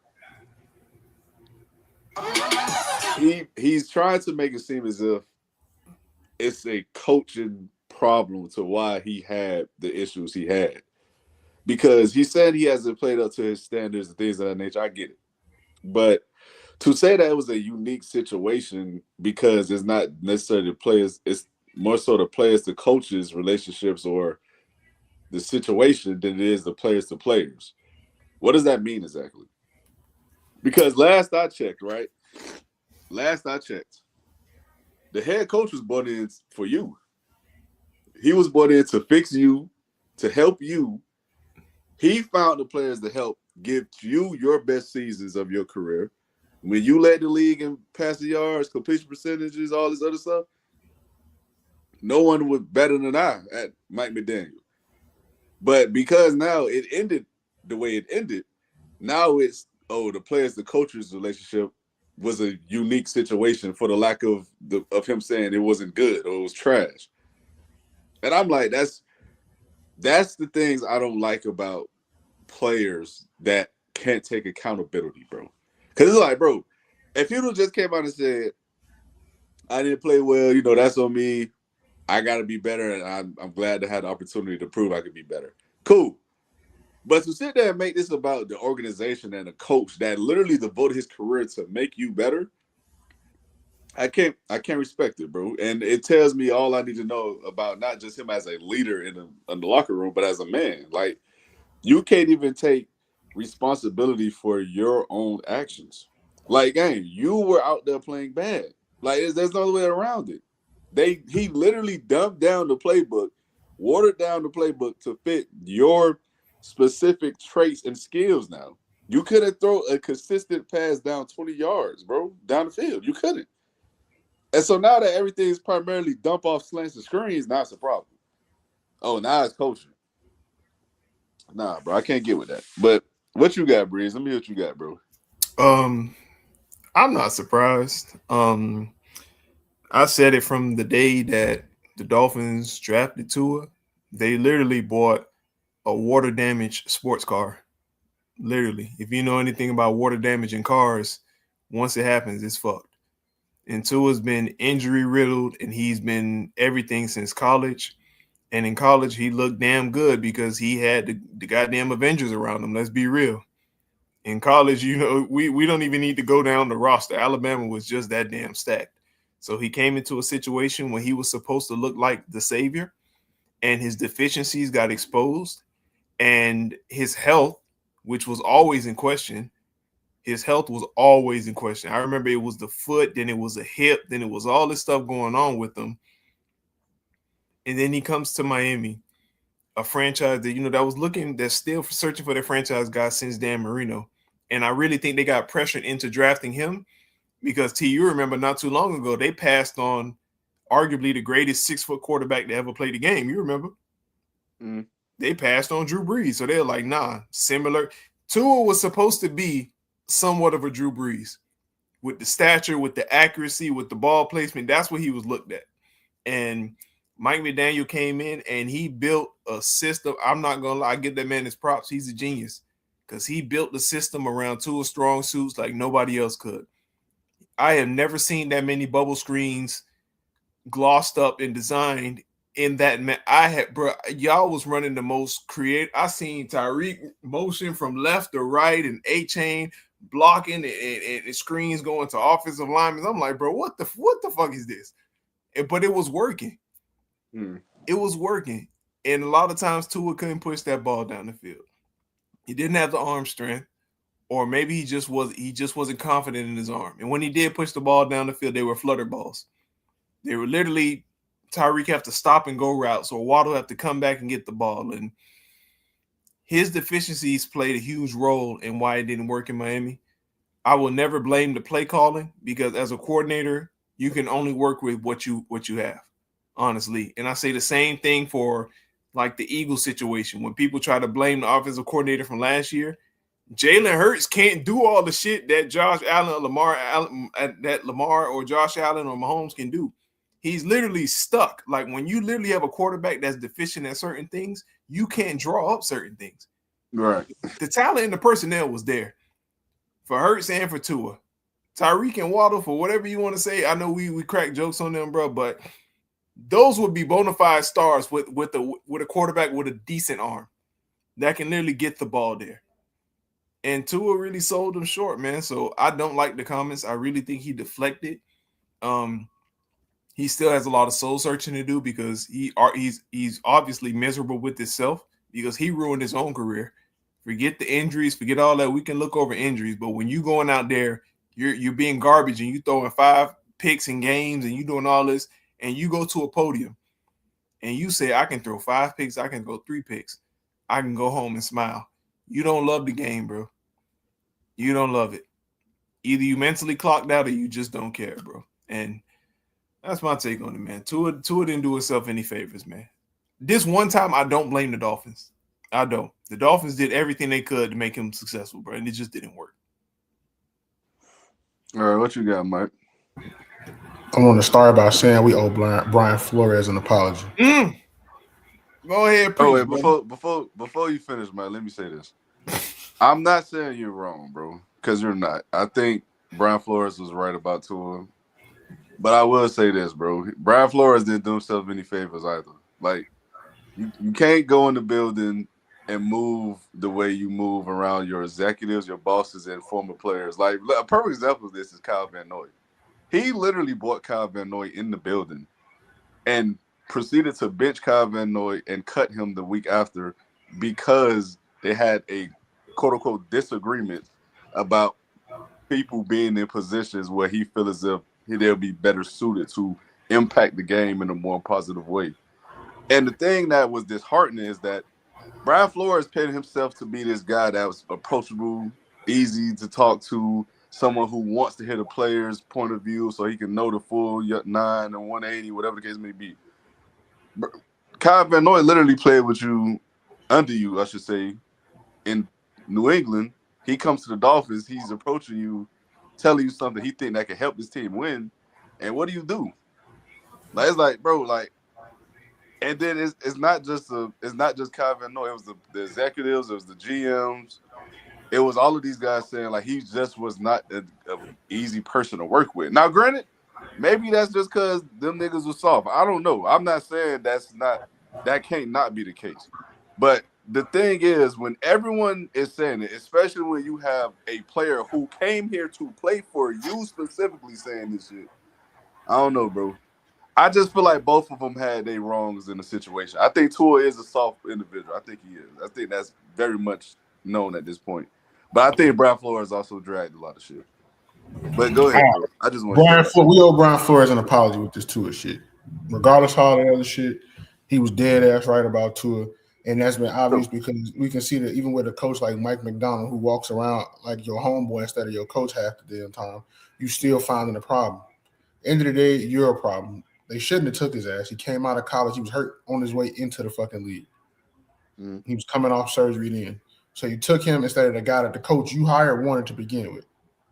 He's trying to make it seem as if it's a coaching problem to why he had the issues he had. Because he said he hasn't played up to his standards and things of that nature. I get it. But to say that it was a unique situation because it's not necessarily the players, it's more so the players to coaches relationships or the situation than it is the players to players. What does that mean exactly? Because last I checked, the head coach was brought in for you. He was brought in to fix you, to help you. He found the players to help give you your best seasons of your career. When you led the league in passing yards, completion percentages, all this other stuff, no one was better than I at Mike McDaniel. But because now it ended the way it ended, now it's, the players, the coaches relationship was a unique situation for the lack of him saying it wasn't good or it was trash. And I'm like, that's the things I don't like about players that can't take accountability, bro. Because it's like, bro, if you just came out and said, I didn't play well, that's on me. I got to be better, and I'm glad to have the opportunity to prove I could be better. Cool. But to sit there and make this about the organization and the coach that literally devoted his career to make you better, I can't respect it, bro. And it tells me all I need to know about not just him as a leader in the locker room, but as a man. Like, you can't even take responsibility for your own actions. Like, gang, you were out there playing bad. Like, there's no other way around it. He literally dumped down the playbook, watered down the playbook to fit your specific traits and skills now. You couldn't throw a consistent pass down 20 yards, bro, down the field. You couldn't. And so now that everything's primarily dump off slants and screens, now it's a problem. Oh, now it's coaching. Nah, bro, I can't get with that. But what you got, Breeze? Let me hear what you got, bro. I'm not surprised. I said it from the day that the Dolphins drafted Tua. They literally bought a water damaged sports car. Literally. If you know anything about water damage in cars, once it happens, it's fucked. And Tua's been injury riddled, and he's been everything since college. And in college, he looked damn good because he had the goddamn Avengers around him. Let's be real. In college, we don't even need to go down the roster. Alabama was just that damn stacked. So he came into a situation where he was supposed to look like the savior, and his deficiencies got exposed, and his health, which was always in question, I remember it was the foot, then it was a hip, then it was all this stuff going on with him. And then he comes to Miami, a franchise that, that's still searching for their franchise guy since Dan Marino. And I really think they got pressured into drafting him because, you remember not too long ago, they passed on arguably the greatest 6-foot quarterback to ever play the game. You remember? Mm. They passed on Drew Brees. So they're like, nah, similar. Tua was supposed to be somewhat of a Drew Brees with the stature, with the accuracy, with the ball placement. That's what he was looked at. And Mike McDaniel came in and he built a system. I'm not going to lie. I give that man his props. He's a genius because he built the system around Tua's strong suits like nobody else could. I have never seen that many bubble screens glossed up and designed in that. Y'all was running the most creative. I seen Tyreek motion from left to right and A-chain, blocking and screens going to offensive linemen. I'm like, bro, what the fuck is this? But it was working. It was working. And a lot of times Tua couldn't push that ball down the field. He didn't have the arm strength, or maybe he just wasn't confident in his arm. And when he did push the ball down the field, they were flutter balls. They were literally Tyreek have to stop and go routes, or Waddle have to come back and get the ball. And his deficiencies played a huge role in why it didn't work in Miami. I will never blame the play calling, because as a coordinator, you can only work with what you have, honestly. And I say the same thing for like the Eagles situation. When people try to blame the offensive coordinator from last year, Jalen Hurts can't do all the shit that Josh Allen or Lamar or Josh Allen or Mahomes can do. He's literally stuck. Like when you literally have a quarterback that's deficient at certain things, you can't draw up certain things. Right. The talent and the personnel was there for Hurts and for Tua. Tyreek and Waddle, for whatever you want to say. I know we crack jokes on them, bro, but those would be bona fide stars with a quarterback with a decent arm that can literally get the ball there. And Tua really sold them short, man. So I don't like the comments. I really think he deflected. He still has a lot of soul searching to do, because he's obviously miserable with himself, because he ruined his own career. Forget the injuries, forget all that. We can look over injuries, but when you going out there, you're being garbage and you throwing 5 picks in games and you doing all this, and you go to a podium and you say, I can throw 5 picks, I can throw 3 picks, I can go home and smile. You don't love the game, bro. You don't love it. Either you mentally clocked out or you just don't care, bro. And that's my take on it, man. Tua didn't do himself any favors, man. This one time, I don't blame the Dolphins. I don't. The Dolphins did everything they could to make him successful, bro, and it just didn't work. All right, what you got, Mike? I want to start by saying we owe Brian Flores an apology. Go ahead, preach, before you finish, Mike, let me say this. I'm not saying you're wrong, bro, because you're not. I think Brian Flores was right about Tua. But I will say this, bro. Brian Flores didn't do himself any favors either. Like, you can't go in the building and move the way you move around your executives, your bosses, and former players. Like, a perfect example of this is Kyle Van Noy. He literally brought Kyle Van Noy in the building and proceeded to bench Kyle Van Noy and cut him the week after because they had a quote-unquote disagreement about people being in positions where he feels as if they'll be better suited to impact the game in a more positive way. And the thing that was disheartening is that Brian Flores paid himself to be this guy that was approachable, easy to talk to, someone who wants to hear the player's point of view so he can know the full 9 and 180, whatever the case may be. Kyle Van Noy literally played with you, under you, I should say, in New England. He comes to the Dolphins, he's approaching you, telling you something he think that can help his team win, and what do? Like, it's like, bro, like, and then it's not just Kyle Van Noy. It was the executives, it was the GMs, it was all of these guys saying like he just was not an easy person to work with. Now, granted, maybe that's just because them niggas was soft. I don't know. I'm not saying that can't not be the case, but the thing is, when everyone is saying it, especially when you have a player who came here to play for you specifically saying this shit, I don't know, bro. I just feel like both of them had their wrongs in the situation. I think Tua is a soft individual. I think he is. I think that's very much known at this point. But I think Brian Flores also dragged a lot of shit. But go ahead, bro. I just want to say we owe Brian Flores an apology with this Tua shit. Regardless of all the other shit, he was dead ass right about Tua. And that's been obvious because we can see that even with a coach like Mike McDonald, who walks around like your homeboy instead of your coach half the damn time, you still finding a problem. End of the day, you're a problem. They shouldn't have took his ass. He came out of college. He was hurt on his way into the fucking league. He was coming off surgery then. So you took him instead of the guy that the coach you hired wanted to begin with.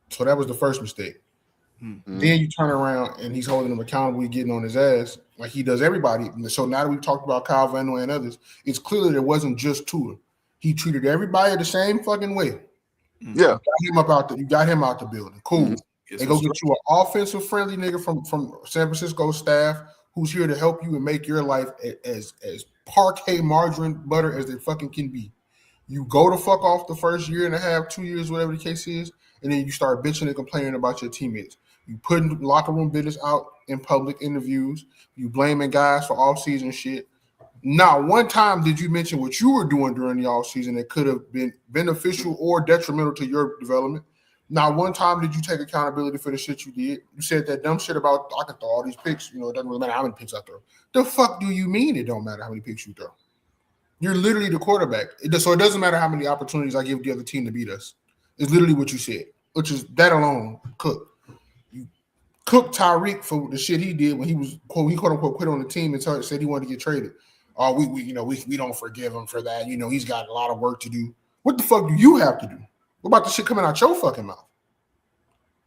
So that was the first mistake. Then you turn around and he's holding him accountable, he's getting on his ass like he does everybody. So now that we've talked about Kyle Van Noy and others, it's clear that it wasn't just Tua. He treated everybody the same fucking way. Yeah. You got him out the building. Cool. They go get you an offensive friendly nigga from San Francisco staff who's here to help you and make your life as parquet margarine butter as it fucking can be. You go to fuck off the first year and a half, 2 years, whatever the case is, and then you start bitching and complaining about your teammates. You putting locker room business out in public interviews. You blaming guys for off-season shit. Not one time did you mention what you were doing during the offseason that could have been beneficial or detrimental to your development. Not one time did you take accountability for the shit you did. You said that dumb shit about I can throw all these picks. It doesn't really matter how many picks I throw. The fuck do you mean it don't matter how many picks you throw? You're literally the quarterback. So it doesn't matter how many opportunities I give the other team to beat us. It's literally what you said, which is that alone, Cook. You cooked Tyreek for the shit he did when he quote unquote quit on the team and said he wanted to get traded. Oh, we don't forgive him for that. He's got a lot of work to do. What the fuck do you have to do? What about the shit coming out your fucking mouth?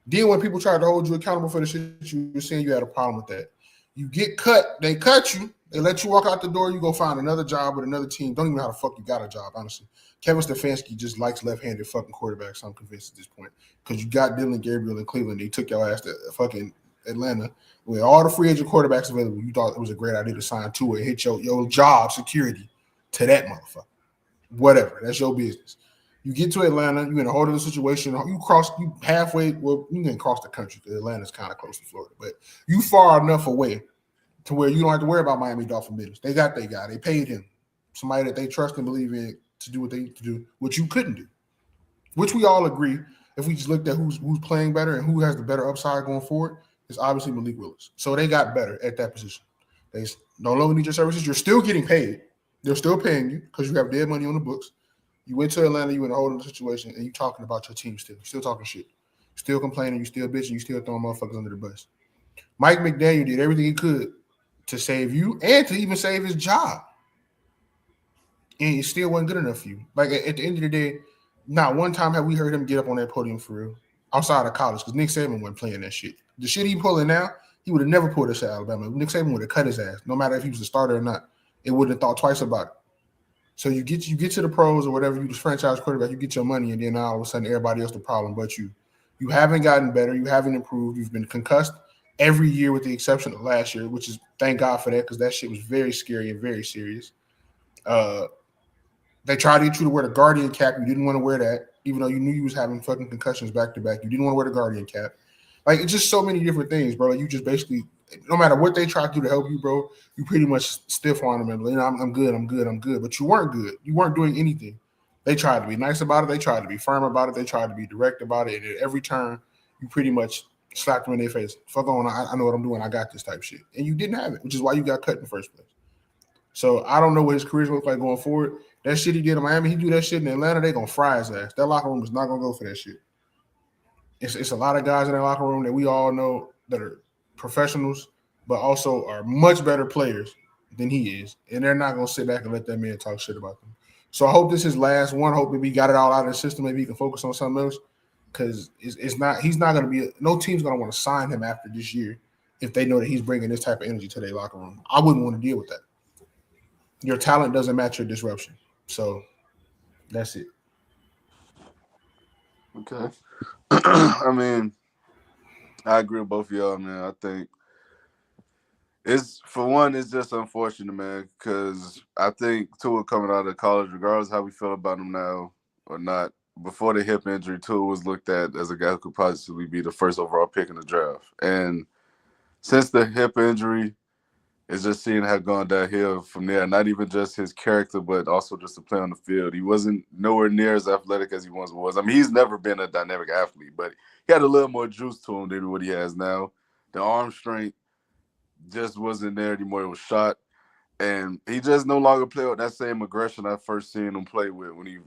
Then when people try to hold you accountable for the shit you were saying, you had a problem with that. You get cut, they cut you, they let you walk out the door, you go find another job with another team. Don't even know how the fuck you got a job, honestly. Kevin Stefanski just likes left-handed fucking quarterbacks, I'm convinced at this point. Because you got Dylan Gabriel in Cleveland, they took your ass to fucking Atlanta. With all the free agent quarterbacks available, you thought it was a great idea to sign Tua and hit your job security to that motherfucker. Whatever, that's your business. You get to Atlanta, you're in a whole other situation. You halfway, well, you didn't cross the country because Atlanta's kind of close to Florida, but you far enough away to where you don't have to worry about Miami Dolphin business. They got their guy. They paid him. Somebody that they trust and believe in to do what they need to do, which you couldn't do. Which we all agree, if we just looked at who's playing better and who has the better upside going forward, is obviously Malik Willis. So they got better at that position. They no longer need your services. You're still getting paid. They're still paying you because you have dead money on the books. You went to Atlanta, you in a whole other situation, and you talking about your team still. You're still talking shit. You're still complaining. You still bitching. You still throwing motherfuckers under the bus. Mike McDaniel did everything he could to save you and to even save his job. And it still wasn't good enough for you. Like, at the end of the day, not one time have we heard him get up on that podium for real, outside of college, because Nick Saban wasn't playing that shit. The shit he pulling now, he would have never pulled this at Alabama. Nick Saban would have cut his ass, no matter if he was the starter or not. It wouldn't have thought twice about it. So you get to the pros or whatever, you just franchise quarterback, you get your money, and then all of a sudden everybody else the problem but you. You haven't gotten better. You haven't improved. You've been concussed every year with the exception of last year, which is thank God for that because that shit was very scary and very serious. They tried to get you to wear the Guardian cap. You didn't want to wear that, even though you knew you was having fucking concussions back to back. You didn't want to wear the Guardian cap. Like, it's just so many different things, bro. Like, you just basically, no matter what they try to do to help you, bro, you pretty much stiff on them and I'm good. But you weren't good. You weren't doing anything. They tried to be nice about it. They tried to be firm about it. They tried to be direct about it. And at every turn, you pretty much slapped them in their face. Fuck on, I know what I'm doing. I got this type shit. And you didn't have it, which is why you got cut in the first place. So I don't know what his career looks like going forward. That shit he did in Miami, he do that shit in Atlanta, they gonna fry his ass. That locker room is not gonna go for that shit. It's a lot of guys in that locker room that we all know that are professionals, but also are much better players than he is. And they're not gonna sit back and let that man talk shit about them. So I hope this is his last one. Hope maybe he got it all out of the system. Maybe he can focus on something else. Because he's not gonna be no team's gonna want to sign him after this year if they know that he's bringing this type of energy to their locker room. I wouldn't want to deal with that. Your talent doesn't match your disruption. So that's it. Okay. I mean, I agree with both of y'all, man. I think it's just unfortunate, man, because I think Tua coming out of college, regardless how we feel about him now or not, before the hip injury, Tua was looked at as a guy who could possibly be the first overall pick in the draft. And since the hip injury, it's just seeing how gone downhill from there. Not even just his character, but also just to play on the field. He wasn't nowhere near as athletic as he once was. I mean, he's never been a dynamic athlete, but he had a little more juice to him than what he has now. The arm strength just wasn't there anymore. It was shot. And he just no longer played with that same aggression I first seen him play with when he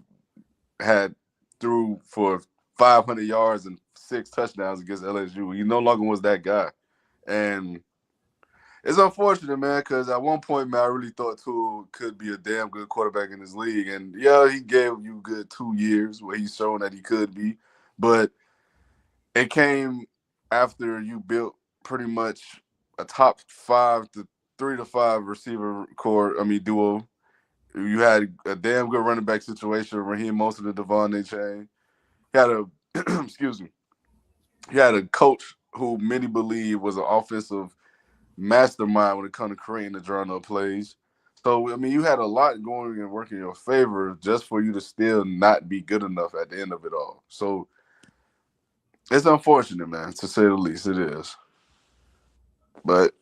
threw for 500 yards and 6 touchdowns against LSU. He no longer was that guy. And it's unfortunate, man, because at one point, man, I really thought Tua could be a damn good quarterback in this league. And, yeah, he gave you good 2 years where he's shown that he could be. But it came after you built pretty much a top 3 to 5 receiver duo. You had a damn good running back situation. Raheem Mostert and Devon Achane. He had He had a coach who many believe was an offensive mastermind when it comes to creating the drawing up plays. So, I mean, you had a lot going and working in your favor just for you to still not be good enough at the end of it all. So, It's unfortunate, man, to say the least. It is. But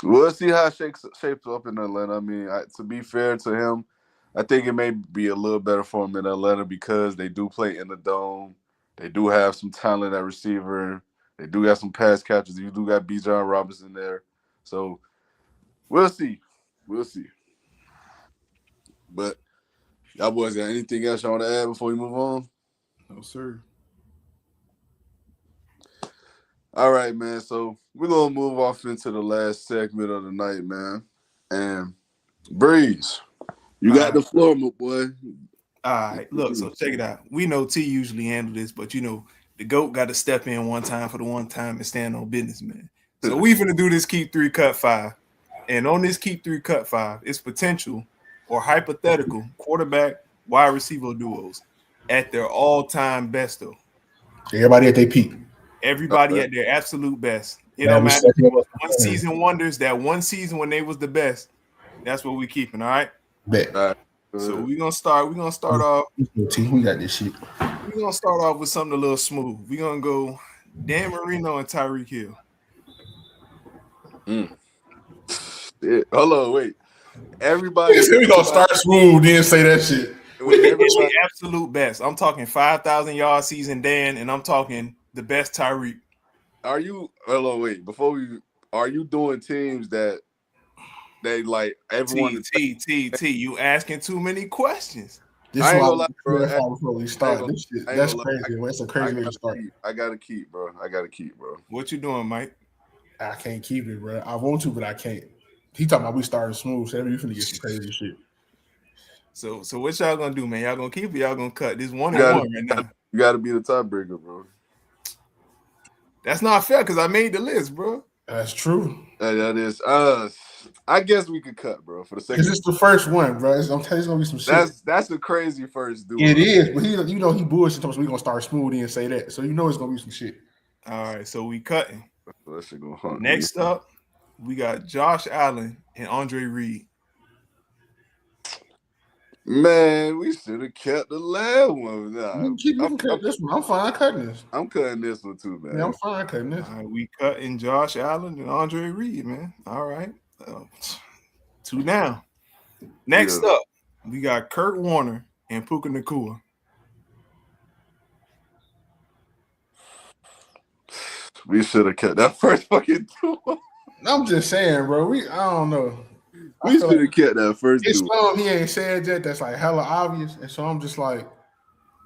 we'll see how it shapes up in Atlanta. I mean, to be fair to him, I think it may be a little better for him in Atlanta because they do play in the dome. They do have some talent at receiver. They do got some pass catchers. You do got B. John Robinson there. So we'll see. We'll see. But y'all boys got anything else y'all want to add before we move on? No, sir. All right, man. So we're going to move off into the last segment of the night, man. And Breeze, you got the floor, my boy. All right, look, so check it out. We know T usually handle this, but the GOAT got to step in one time for the one time and stand on business, man. So we finna do this keep 3, cut 5. And on this keep 3, cut 5, it's potential or hypothetical quarterback wide receiver duos at their all-time best, though. Everybody at their peak. Everybody at their absolute best. It don't matter. One season wonders, that one season when they was the best. That's what we keeping, all right? Bet. So we're gonna start off. We got this shit. We're gonna start off with something a little smooth. We're gonna go Dan Marino and Tyreek Hill. Hold on, wait. Everybody, we gonna start smooth, then say that shit. It's the absolute best. I'm talking 5,000 yard season Dan, and I'm talking the best Tyreek. Are you? Hold on, wait. Are you doing teams that they like everyone? T. You asking too many questions. This I ain't gonna lie, bro. Before we start, this shit, that's crazy. That's a crazy way to start. I gotta keep, bro. What you doing, Mike? I can't keep it, bro. I want to, but I can't. He talking about we starting smooth, so you finna get some crazy shit. So what y'all gonna do, man? Y'all gonna keep it? Y'all gonna cut? This 1-1 right now. You gotta be the tiebreaker, bro. That's not fair because I made the list, bro. That's true. That is. I guess we could cut, bro. For the second. Because it's the first one, bro. I'm telling you, it's gonna be some shit. That's a crazy first dude. It is, but he bullshit. So we gonna start smooth and say that. So it's gonna be some shit. All right, so we cutting. That shit gonna hunt. Next up, we got Josh Allen and Andre Reed. Man, we should have kept the last one. I'm cutting this one. I'm fine cutting this. I'm cutting this one too, man. Yeah, I'm fine cutting this. All right, we cutting Josh Allen and Andre Reed, man. All right. 2 down. Next up, we got Kurt Warner and Puka Nacua. We should have kept that first fucking duo. I'm just saying, bro. I don't know. We should have kept that first it's duo. something he ain't said yet that's like hella obvious. And so I'm just like.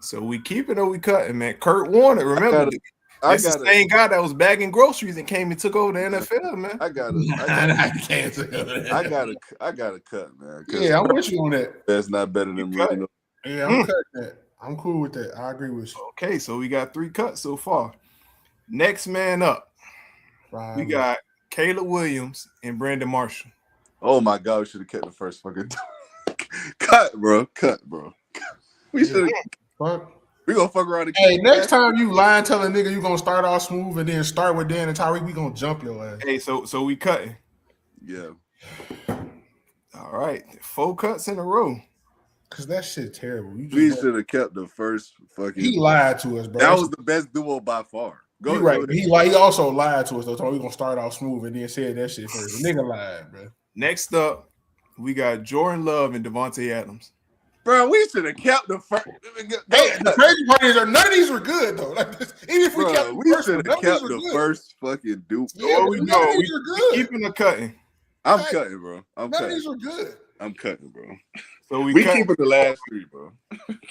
So we keep it or we cutting, man. Kurt Warner, remember, that's the same guy that was bagging groceries and came and took over the NFL, man. I gotta cut, man. Yeah, I'm with you on that. That's not better than Marino. Yeah, I'm cutting that. I'm cool with that. I agree with you. Okay, so we got 3 cuts so far. Next man up, we got Caleb Williams and Brandon Marshall. Oh my God, we should have kept the first fucking cut, bro. We should have. We gonna fuck around again. Hey, next time you lie and tell a nigga you gonna start off smooth and then start with Dan and Tyreek, we gonna jump your ass. Hey, so we cutting. Yeah. All right, 4 cuts in a row. Cause that shit terrible. We should have kept the first fucking. He lied to us, bro. That was the best duo by far. You're right. He also lied to us though. So we gonna start off smooth and then said that shit first. The nigga lied, bro. Next up, we got Jordan Love and Devontae Adams. Bro, we should have kept the first. Hey, the crazy part is none of these were good though. Like even if we kept we should have kept the first fucking dude. Yeah, we go. We keeping the cutting. I'm cutting, bro. None of these were good. I'm cutting, bro. So we keeping the last 3, bro.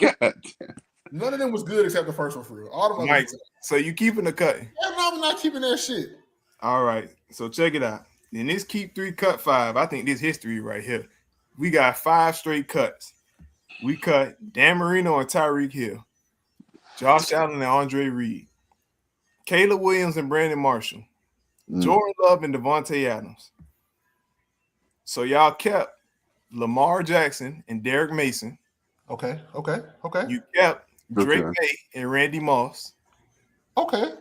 God damn. None of them was good except the first one for real. All of them. Mike, so you keeping the cutting? Yeah, no, I'm not keeping that shit. All right. So check it out. In this keep 3, cut 5, I think this history right here. We got 5 straight cuts. We cut Dan Marino and Tyreek Hill, Josh Allen and Andre Reed, Caleb Williams and Brandon Marshall, Jordan Love and Devontae Adams. So y'all kept Lamar Jackson and Derek Mason. Okay. You kept Drake May and Randy Moss. Okay.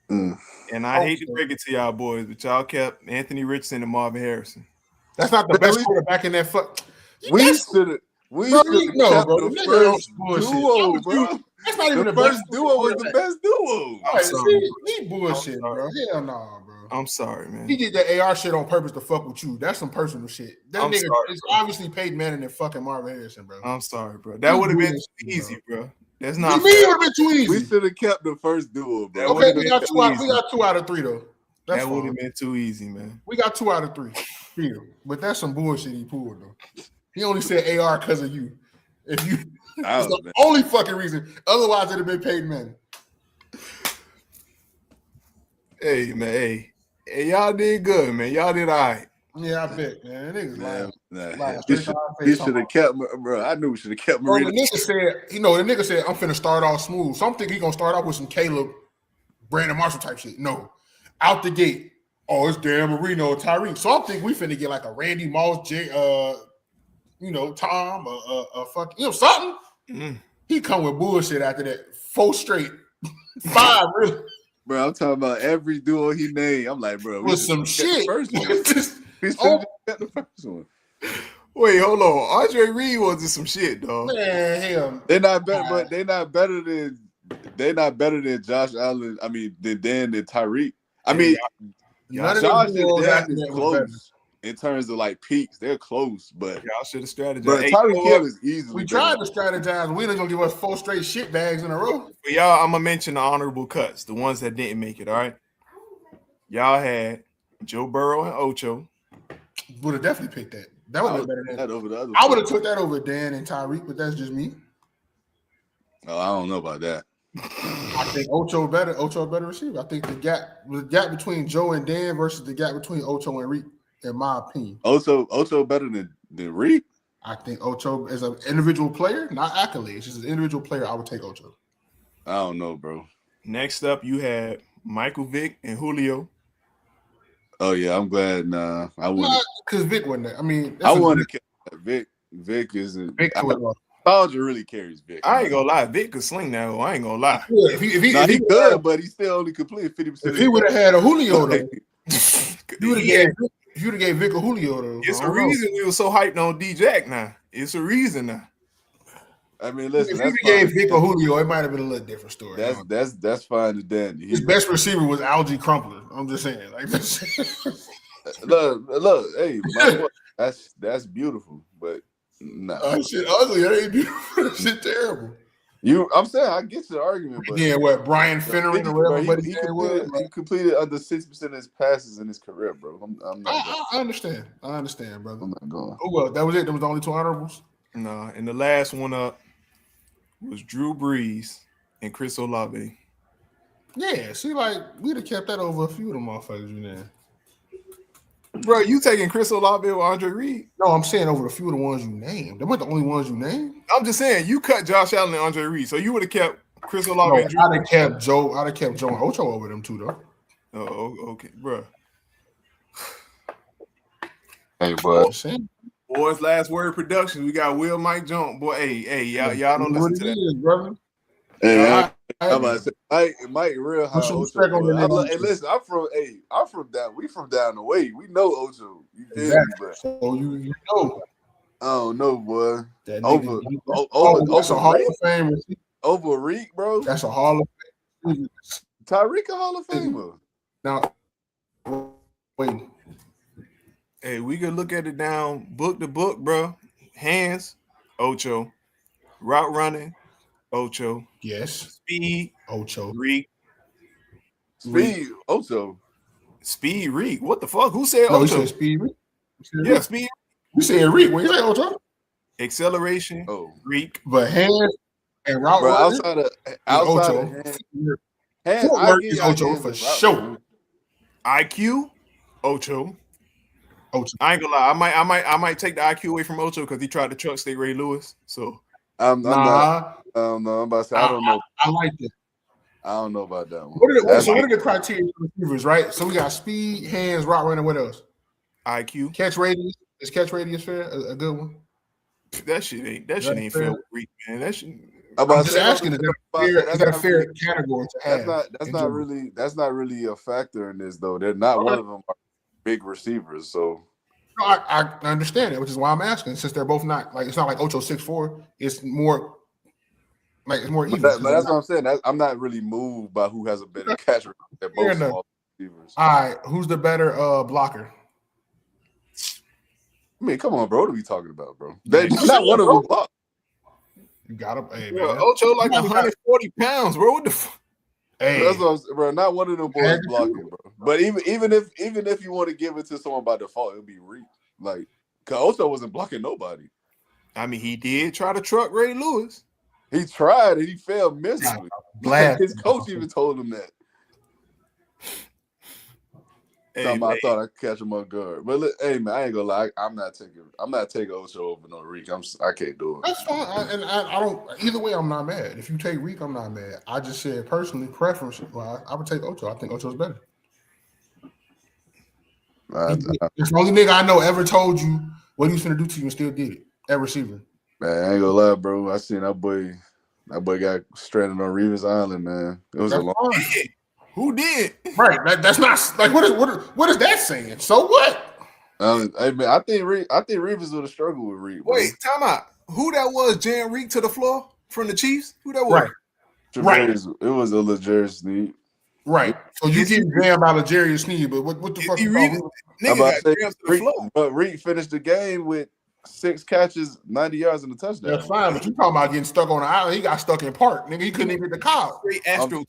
And I hate to break it to y'all boys, but y'all kept Anthony Richardson and Marvin Harrison. That's not the best quarterback in that fuck. We should have kept the first duo, bro. That's not even The the first best duo was the best duo. All right, sorry, he bullshit, I'm bro. Hell no, bro. I'm sorry, man. He did that AR shit on purpose to fuck with you. That's some personal shit. That I'm nigga sorry, is bro. obviously Peyton Manning and fucking Marvin Harrison, bro. I'm sorry, bro. That would have been too bullshit, easy, bro. That's What not do you mean it fair. would have been too We easy? should have kept the first duo, bro. That Okay, would've we been got too two out. easy. We got 2 out of 3 though. That's That would have fine. been too easy, man. We got 2 out of 3. Still. But that's some bullshit he pulled though. He only said AR because of you. If you it's the only fucking reason. Otherwise, it'd have been Peyton Manning. Hey, man. Hey, y'all did good, man. Y'all did all right. Yeah, I bet, man. Niggas lying. He should have kept, bro. I knew we should have kept Bro, Marino. the nigga said, I'm finna start off smooth. So I'm thinking he gonna start off with some Caleb, Brandon Marshall type shit. No. Out the gate. Oh, it's Dan Marino and Tyreek. So I'm thinking we finna get like a Randy Moss, Tom, fucking, something. He come with bullshit after that. 4 straight. 5, really. Bro, I'm talking about every duo he named. I'm like, bro, with some shit. First one. We should have got the first one. Wait, hold on. Andre Reed wasn't some shit, dog. Man, hell. They're not better, but they're not better than Josh Allen. I mean, than Tyreek. I mean, Josh and Dan is close in terms of like peaks. They're close, but y'all should have strategized. Bro, Tyreek Hill is easily. We tried to strategize. We ain't gonna give us 4 straight shit bags in a row. But y'all, I'm gonna mention the honorable cuts, the ones that didn't make it. All right, y'all had Joe Burrow and Ocho. Would have definitely picked that. That would have been better than over the other. I would have took that over Dan and Tyreek, but that's just me. Oh, I don't know about that. I think Ocho a better receiver. I think the gap between Joe and Dan versus the gap between Ocho and Reek, in my opinion. Ocho better than Reek? I think Ocho as an individual player, not accolades, just as an individual player, I would take Ocho. I don't know, bro. Next up, you had Michael Vick and Julio. Oh yeah, I'm glad. I want because Vic wasn't there. I mean, I want to Vic. Vic isn't. Vic Nostalgia really carries Vic. I ain't gonna lie, Vic could sling that. I ain't gonna lie. Yeah, if he could, but he still only completed 50%. If he would have had a Julio though, if you would have gave Vic a Julio though. It's a reason we were so hyped on D-Jack now. It's a reason now. I mean, listen. If you gave Vic a Julio, it might have been a little different story. That's fine to Danny. His best receiver was Algie Crumpler. I'm just saying, like this. look, hey, that's beautiful, but nah. That shit ugly. That ain't beautiful. That shit terrible. I'm saying I get your argument, but yeah, what Brian Finneran or whatever he completed under 6% of his passes in his career, bro. I'm not. I understand. I understand, brother. I'm not going. Oh well, that was it. That was the only 2 honorables. No, and the last one up was Drew Brees and Chris Olave. Yeah, see, like we'd have kept that over a few of them motherfuckers, you know. Bro, you taking Chris Olave or Andre Reed? No, I'm saying over a few of the ones you named. They weren't the only ones you named. I'm just saying you cut Josh Allen and Andre Reed, so you would have kept Chris Olave. No, and Drew I'd have kept Joe. I'd have kept Joe and Ocho over them too, though. Oh, okay, bro. Hey, bro. Boys, LastWord Productions. We got Will Mike Jones. Boy, hey, y'all don't listen to that, brother. Hey, I'm about to say, Mike real high. Hey, listen, I'm from down. We from down the way. We know Ocho. You feel me, bro? So you know. I don't know, boy. That's Over a Hall of Fame. Over Reek, bro. That's a Hall of Fame. Tyreek a Hall of Famer. Now, wait. Hey, we could look at it down book to book, bro. Hands, Ocho. Route running, Ocho. Yes. Speed, Ocho. Reek. Speed, Ocho. Speed, Reek. What the fuck? Who said No, Ocho? he said Speed Reek. Yeah, Speed. You said Reek. When you say Ocho? Acceleration, Reek. But hands and route bro, running, outside Ocho. hands, Footwork is Ocho for sure. IQ, Ocho. Ocho. I ain't gonna lie. I might take the IQ away from Ocho because he tried to truck state Ray Lewis. So I'm not. I don't know. I'm about to say I don't know. I like it. I don't know about that one. What are the criteria for receivers, right? So we got speed, hands, route running. What else? IQ. Catch radius. Is catch radius fair? A good one? That shit ain't fair with Reek, man. That shit. I'm just asking. Is that a fair category to have? That's not really a factor in this though. They're not one of them are big receivers. So no, I understand it, which is why I'm asking. Since they're both not like it's not like Ocho 6'4". It's more Like it's more even. But that's what I'm saying. I'm not really moved by who has a better catch rate than both small receivers. All right, who's the better blocker? I mean, come on, bro. What are we talking about, bro? Not one of them block. You got him. Hey, bro, man. Ocho like 140 pounds, bro. What the fuck? Hey, that's what bro. Not one of them boys blocking, bro. But even if you want to give it to someone by default, it'll be Reed. Like, cause Ocho wasn't blocking nobody. I mean, he did try to truck Ray Lewis. He tried and he failed miserably. His coach even told him that. Hey, I thought I could catch him on guard, but look, hey man, I ain't gonna lie. I'm not taking Ocho over no Reek. I can't do it. That's fine, I don't. Either way, I'm not mad. If you take Reek, I'm not mad. I just said personally, preference. Well, I would take Ocho. I think Ocho's better. It's the only nigga I know ever told you what he was gonna do to you and still did it at receiver. Man, I ain't gonna lie, bro. I seen that boy. That boy got stranded on Reeves Island, man. It was a long. Who did? Right. That's not like what is that saying? So what? Hey man, I think Reeves would have struggled with Reed. Wait, time out. Who that was? Jan Reek to the floor from the Chiefs? Who that was? Right. It was a Legarius Sneed. Right. So you get jammed out of Legarius Sneed, but what the fuck? But Reed finished the game with 6 catches, 90 yards, and a touchdown. That's fine, but you talking about getting stuck on the island. He got stuck in park. Nigga, he couldn't even get the call.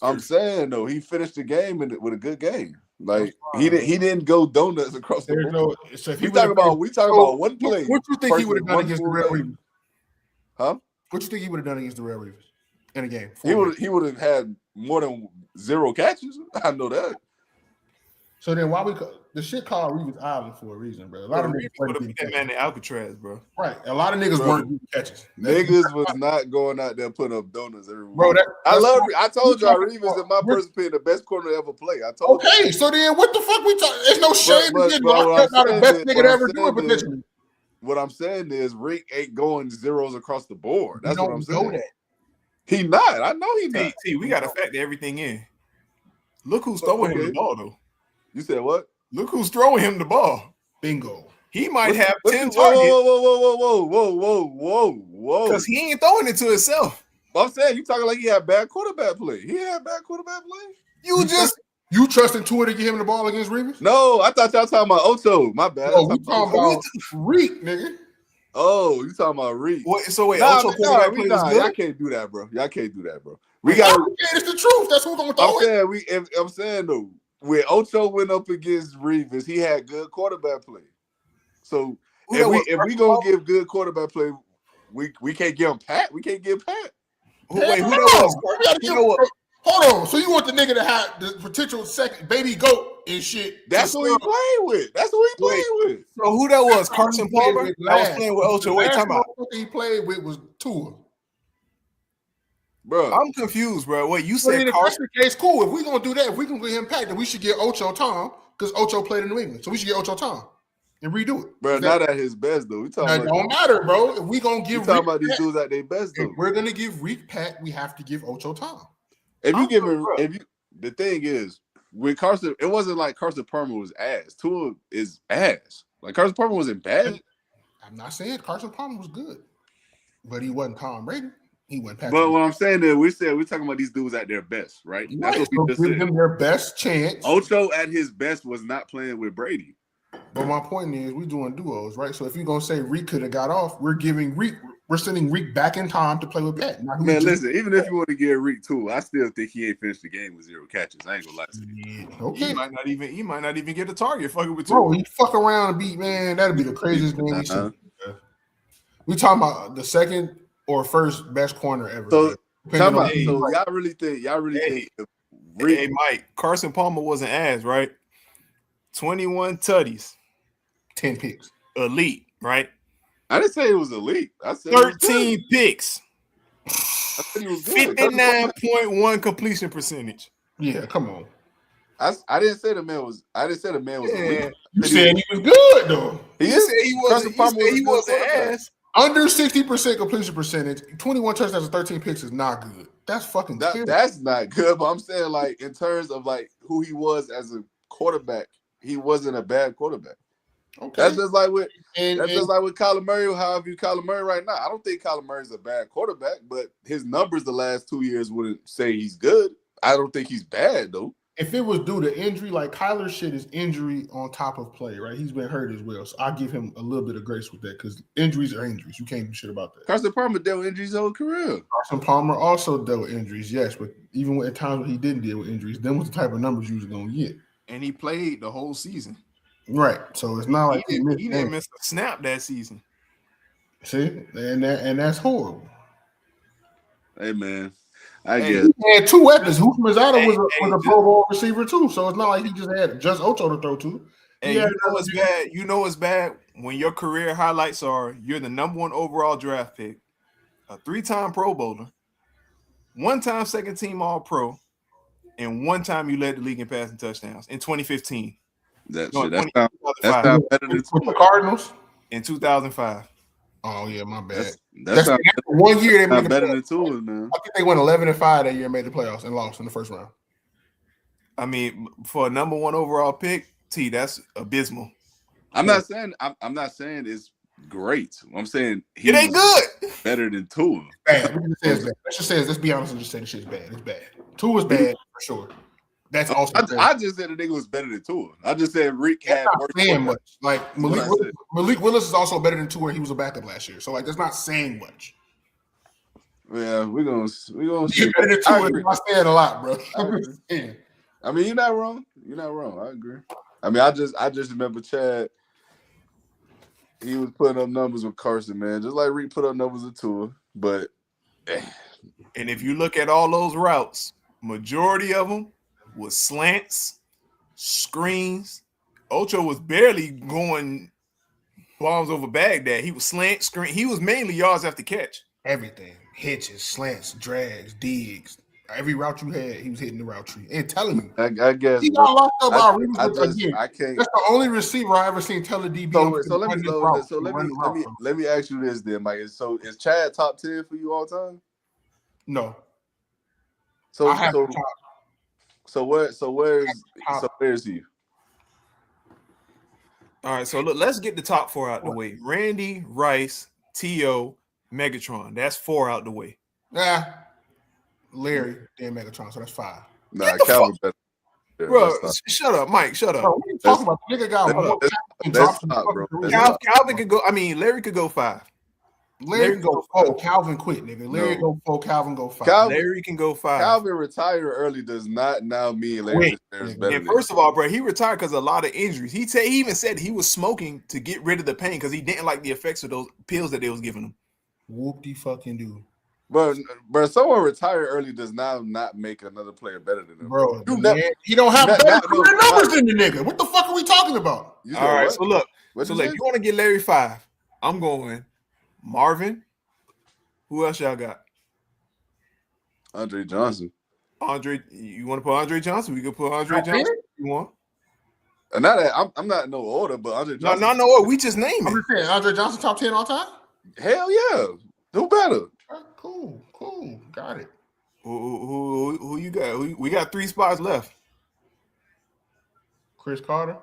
I'm saying though, he finished the game with a good game. Like he didn't go donuts across the board. So if we talking about one play. What you think he would have done against the Real Reavers? Huh? What you think he would have done against the Real Reavers in a game? He would have had more than 0 catches. I know that. So then why the shit called Reeves Island for a reason, bro? A lot of niggas would have put that man in Alcatraz, bro. Right. A lot of niggas weren't getting catches. Niggas was not going out there putting up donuts every week. Bro, I told y'all Reeves is my person being the best corner to ever play. I told you. Okay, so then what the fuck we talking? There's no shame in getting locked up by the best nigga to ever do it potentially. What I'm saying is Rick ain't going zeros across the board. That's what I'm saying. That. He not. I know he not. See, we got to factor everything in. Look who's throwing him the ball, though. You said what? Look who's throwing him the ball. Bingo. He might have 10 targets. Whoa. Because he ain't throwing it to himself. I'm saying you talking like he had bad quarterback play. He had bad quarterback play. You trusting Tua to get him the ball against Reeves? No, I thought y'all talking about Ocho. My bad. Oh, we talking about Reek, nigga. Oh, you talking about Reek? Ocho quarterback play was good? Y'all can't do that, bro. We got. It's the truth. That's what I'm talking. I'm saying though, when Ocho went up against Reeves, he had good quarterback play. So if we gonna give good quarterback play, we can't give him Pat. We can't give Pat. Wait, who that was? You know what? Hold on. So you want the nigga to have the potential second baby goat and shit? That's who he played with. With. So who that was? Carson Palmer? That was playing with Ocho. Wait, time out. He played with was Tua. Bro, I'm confused, bro. Wait, you said if that's the case, cool. If we gonna do that, if we can get him Pat, then we should get Ocho Tom because Ocho played in New England, so we should get Ocho Tom and redo it. Bro, not at his best though. We talking about don't matter, bro. If we gonna give, talking about these dudes at their best though. If we're gonna give Reek Pat, we have to give Ocho Tom. The thing is, with Carson, it wasn't like Carson Palmer was ass. Tua is ass. Like Carson Palmer wasn't bad. I'm not saying Carson Palmer was good, but he wasn't Tom Brady. He went past. But what I'm saying is, we're talking about these dudes at their best, right? That's what we just said. Give them their best chance. Ocho at his best was not playing with Brady. But my point is, we're doing duos, right? So if you're gonna say Reek could have got off, we're sending Reek back in time to play with Pat. Man, listen, even if you want to give Reek too, I still think he ain't finished the game with 0 catches. I ain't gonna lie to you. Okay. He might not even get a target fucking with 2. Bro, he fuck around and beat, man. That'd be the craziest game we've seen. We talking about the second or first best corner ever. So y'all really think Hey, Mike, Carson Palmer wasn't ass, right? 21 tutties. 10 picks. Elite, right? I didn't say it was elite. I said 13 picks. I said he was 59.1 completion percentage. Yeah, come on. I didn't say the man was elite. You said he was good though. He said he wasn't ass. Under 60% completion percentage, 21 touchdowns and 13 picks is not good. That's fucking that's not good. But I'm saying, like, in terms of like who he was as a quarterback, he wasn't a bad quarterback. Okay. That's just like with And Kyler Murray. How I view Kyler Murray right now. I don't think Kyler Murray's a bad quarterback, but his numbers the last 2 years wouldn't say he's good. I don't think he's bad though. if it was due to injury, like Kyler's shit is injury on top of play, right? He's been hurt as well. So I'll give him a little bit of grace with that because injuries are injuries. You can't do shit about that. Carson Palmer dealt with injuries his whole career. Carson Palmer also dealt with injuries, yes, but even at times when he didn't deal with injuries, then was the type of numbers you was gonna get. And he played the whole season. Right. So it's not like he didn't miss a snap that season. See, and that's horrible. Hey man, I guess he had two weapons. Hoops Mazada was a Pro Bowl receiver too, so it's not like he just had just Ocho to throw to. Hey, you know it's bad. You know it's bad when your career highlights are you're the #1 overall draft pick, a 3-time Pro Bowler, 1-time second team All Pro, and 1 time you led the league in passing touchdowns in 2015. That's better than the Cardinals in 2005. Oh yeah, my bad. That's 1 year they made better than 2, man. I think they went 11-5 that year, made the playoffs and lost in the first round. I mean, for a #1 overall pick, that's abysmal. I'm not saying it's great. I'm saying it ain't good. Better than 2. Bad. Let's just say, let's be honest and just say the shit's bad. It's bad. 2 is bad for sure. That's also. I just said the nigga was better than 2. I just said Rick had worse. Saying much. Like Malik Willis is also better than 2, where he was a backup last year. So like, that's not saying much. Yeah, we're gonna see. Better than 2 is not saying a lot, bro. I mean, you're not wrong. You're not wrong. I agree. I mean, I just remember Chad. He was putting up numbers with Carson, man, just like Rick put up numbers with Tua. But and if you look at all those routes, majority of them was slants, screens. Ocho was barely going bombs over Baghdad. He was slant, screen. He was mainly yards after catch. Everything. Hitches, slants, drags, digs. Every route you had, he was hitting the route tree. And telling me. I guess. He got locked up by I can't. That's the only receiver I ever seen tell a DB. Let me ask you this then, Mike. Is Chad top 10 for you all time? No. Where is he? All right, so look, let's get the top 4 out the way. Randy, Rice, T.O., Megatron. That's 4 out the way. Yeah. Larry, then Megatron, so that's 5. Nah, Calvin better. Yeah, bro, shut up, Mike. Shut up. Bro, what are you talking about? The nigga got Calvin could go. I mean, Larry could go 5. Larry can go 4. Calvin quit, nigga. Larry go 4. Calvin go 5. Larry can go 5. Calvin retired early does not now mean Larry is better. And first of all, bro, he retired because of a lot of injuries. He even said he was smoking to get rid of the pain because he didn't like the effects of those pills that they was giving him. Whoop-de-fucking-do. But someone retired early does now not make another player better than him. Bro, he don't have better numbers than the nigga. What the fuck are we talking about? All right, so look. If you want to get Larry 5, I'm going Marvin. Who else y'all got? Andre Johnson. You want to put Andre Johnson? We can put Andre Johnson if you want. Not that I'm not in no order, but Andre Johnson. No order. We just name it. I'm just saying, Andre Johnson top 10 all time? Hell yeah. Do better. Cool. Got it. Who you got? We got 3 spots left. Chris Carter.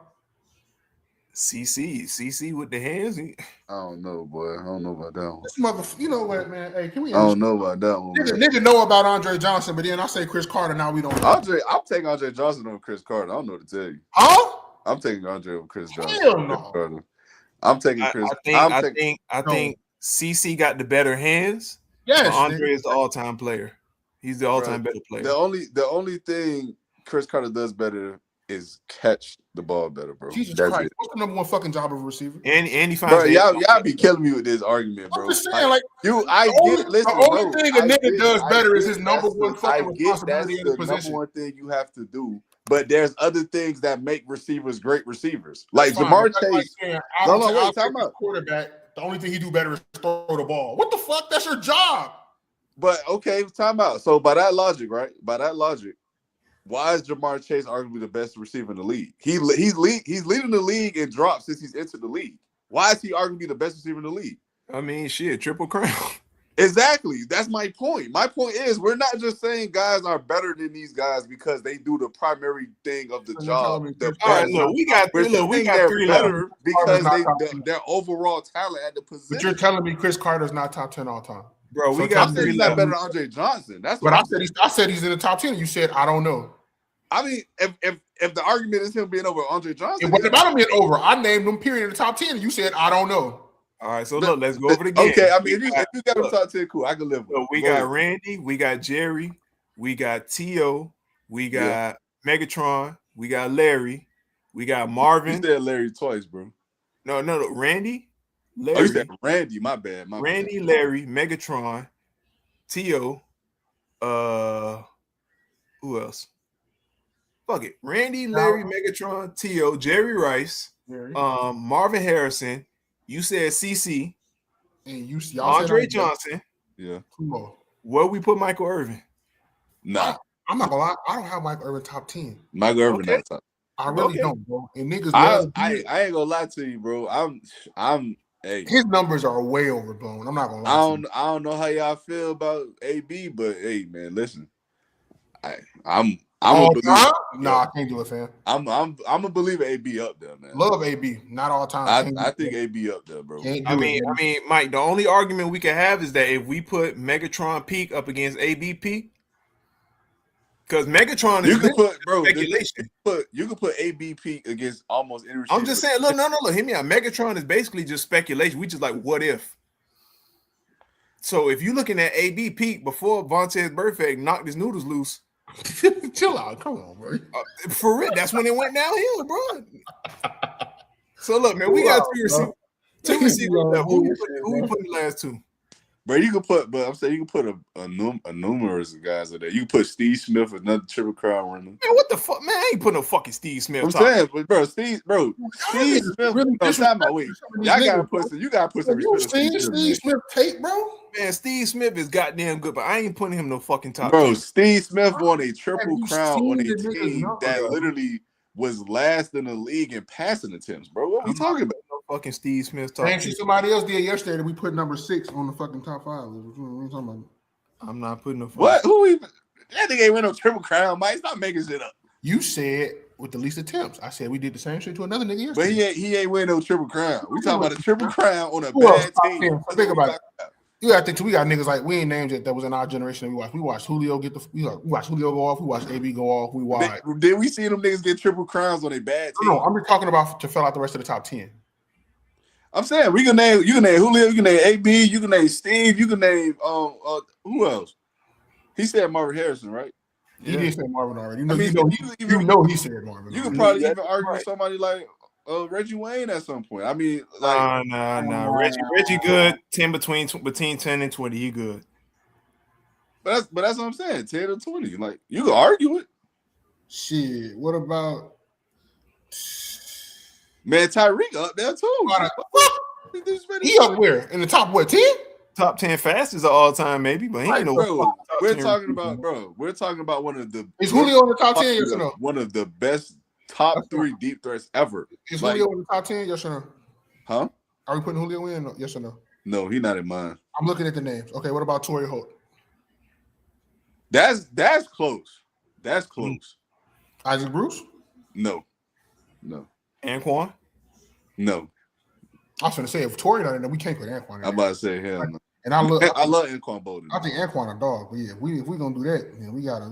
CC with the hands. I don't know, boy. I don't know about that one. This you know what, man? Hey, can we? I don't know about that one. Nigga know about Andre Johnson, but then I say Chris Carter. Now we don't. I'm taking Andre Johnson over Chris Carter. I don't know what to tell you. Huh? I'm taking Andre over Chris Johnson. Hell no. Chris I'm taking Chris. I think CC got the better hands. Yes, Andre is the all-time player. He's the all-time better player. The only thing Chris Carter does better is catch the ball better, bro. Jesus Christ. What's the #1 fucking job of a receiver? And he finds y'all be killing me with this argument, bro. I'm just saying, the only thing a nigga does better is his #1 fucking responsibility in the position. #1 thing you have to do. But there's other things that make receivers great receivers. Like Jamar Chase. Wait, time out. Quarterback. The only thing he do better is throw the ball. What the fuck? That's your job. But okay, time out. So by that logic, right? Why is Jamar Chase arguably the best receiver in the league? He's leading the league in drops since he's entered the league. Why is he arguably the best receiver in the league? I mean, shit, triple crown. Exactly. That's my point. My point is we're not just saying guys are better than these guys because they do the primary thing of the So you're telling job. me The Chris All right, Carter's best. not look, we top got We're saying they're three left. better Carter's because not top 10. their overall talent at the But you're position. telling me Chris Carter's not top 10 all time. Bro, So we tell I got me said three he's not left. better than Andre Johnson. That's what But I'm saying. I said he's in the top 10, and you said I don't know. I mean, if the argument is him being over Andre It Johnson, wasn't about him being over. I named him period in the top 10, and you said I don't know. All right, so look, let's go over it again. okay. I mean, if you got him top 10, cool. I can live with So it. we Go got ahead. Randy, we got Jerry, we got T.O., we got Megatron, we got Larry, we got You Marvin. said Larry twice, bro. No, Randy, Oh, you said Larry, Randy. My bad. My Randy, bad. Larry, Megatron, T.O., who else? Fuck it. Randy, Larry, Megatron, T.O., Jerry Rice, Marvin Harrison. You said CC, And y'all Andre said Johnson. Yeah. Come on. Where we put Michael Irvin? Nah. I'm not gonna lie. I don't have Mike Irvin top 10. Michael Irvin Okay. not top. I really Okay. don't, bro. And niggas I love ain't gonna lie to you, bro. Hey. his numbers are way overblown. I'm not gonna lie to you. I don't know how y'all feel about AB, but hey, man, listen. I'm All a believer. time? Nah, I can't do it, fam. I'm a believer AB up there, man. Love AB, not all time. I think AB up there, bro. Can't do it, I mean, Mike, the only argument we can have is that if we put Megatron Peak up against AB Peak, because Megatron is You could put, bro. speculation. You could put AB Peak against almost any receiver. I'm just saying, look, no, hear me out. Megatron is basically just speculation. We just like, what if? So if you're looking at AB Peak before Vontaze Burfict knocked his noodles loose, chill out. Come on, bro. For real, that's when it went downhill, bro. So look, man, we got two receivers left. Who we put the last two? Bro, you could put, but I'm saying you can put a numerous of guys in there. You can put Steve Smith, another Triple Crown runner. Man, what the fuck, man? I ain't putting no fucking Steve Smith. I'm saying, but bro, Steve Smith. Really No, time out. Wait, y'all gotta put some. You gotta put some You respect on seen Steve Steve Smith. Smith tape, bro? Man, Steve Smith is goddamn good, but I ain't putting him no fucking top. Bro, 10. Steve Smith won a Triple Have you Crown seen on a the niggas team number, that though? literally was last in the league in passing attempts, bro. What we talking about? No fucking Steve Smith top. Actually, somebody else did yesterday that we put number 6 on the fucking top 5. What are you talking about? I'm not putting no. What? Who even? That nigga ain't win no Triple Crown, Mike. Stop making shit up. You said with the least attempts. I said we did the same shit to another nigga But yesterday. he ain't win no Triple Crown. We talking about a Triple Crown on a Who else bad top team. 10? Think about it. You gotta think too. We got niggas like we ain't named it that was in our generation that we watched. We watched Julio get we watched Julio go off. We watched AB go off. We watched. Did we see them niggas get Triple Crowns on a bad team? No, I'm just talking about to fill out the rest of the top 10. I'm saying you can name Julio, you can name AB, you can name Steve, you can name who else? He said Marvin Harrison, right? He did say Marvin already. I mean, you know he said Marvin. You already. could probably even argue with somebody like Reggie Wayne at some point. I mean, like nah. Reggie good. 10 between 10 and 20. He good. But that's what I'm saying. 10 or 20. Like you could argue it. Shit. What about man Tyreek up there too? He up where? In the top what 10? Top 10 fastest of all time, maybe, but he ain't no. Bro, we're talking about one of the. Is Julio in the top 10? Yes or no? One of the best top 3 deep threats ever. Is Julio in the top 10? Yes or no? Huh? Are we putting Julio in? Yes or no? No, he's not in mine. I'm looking at the names. Okay, what about Torrey Holt? That's close. That's close. Isaac Bruce? No. Anquan? No. I was gonna say if Torrey not in there, we can't put Anquan in there. I'm about to say hell no. And I love Anquan Bolden. I think Anquan a dog, but yeah, if we gonna do that, then we gotta.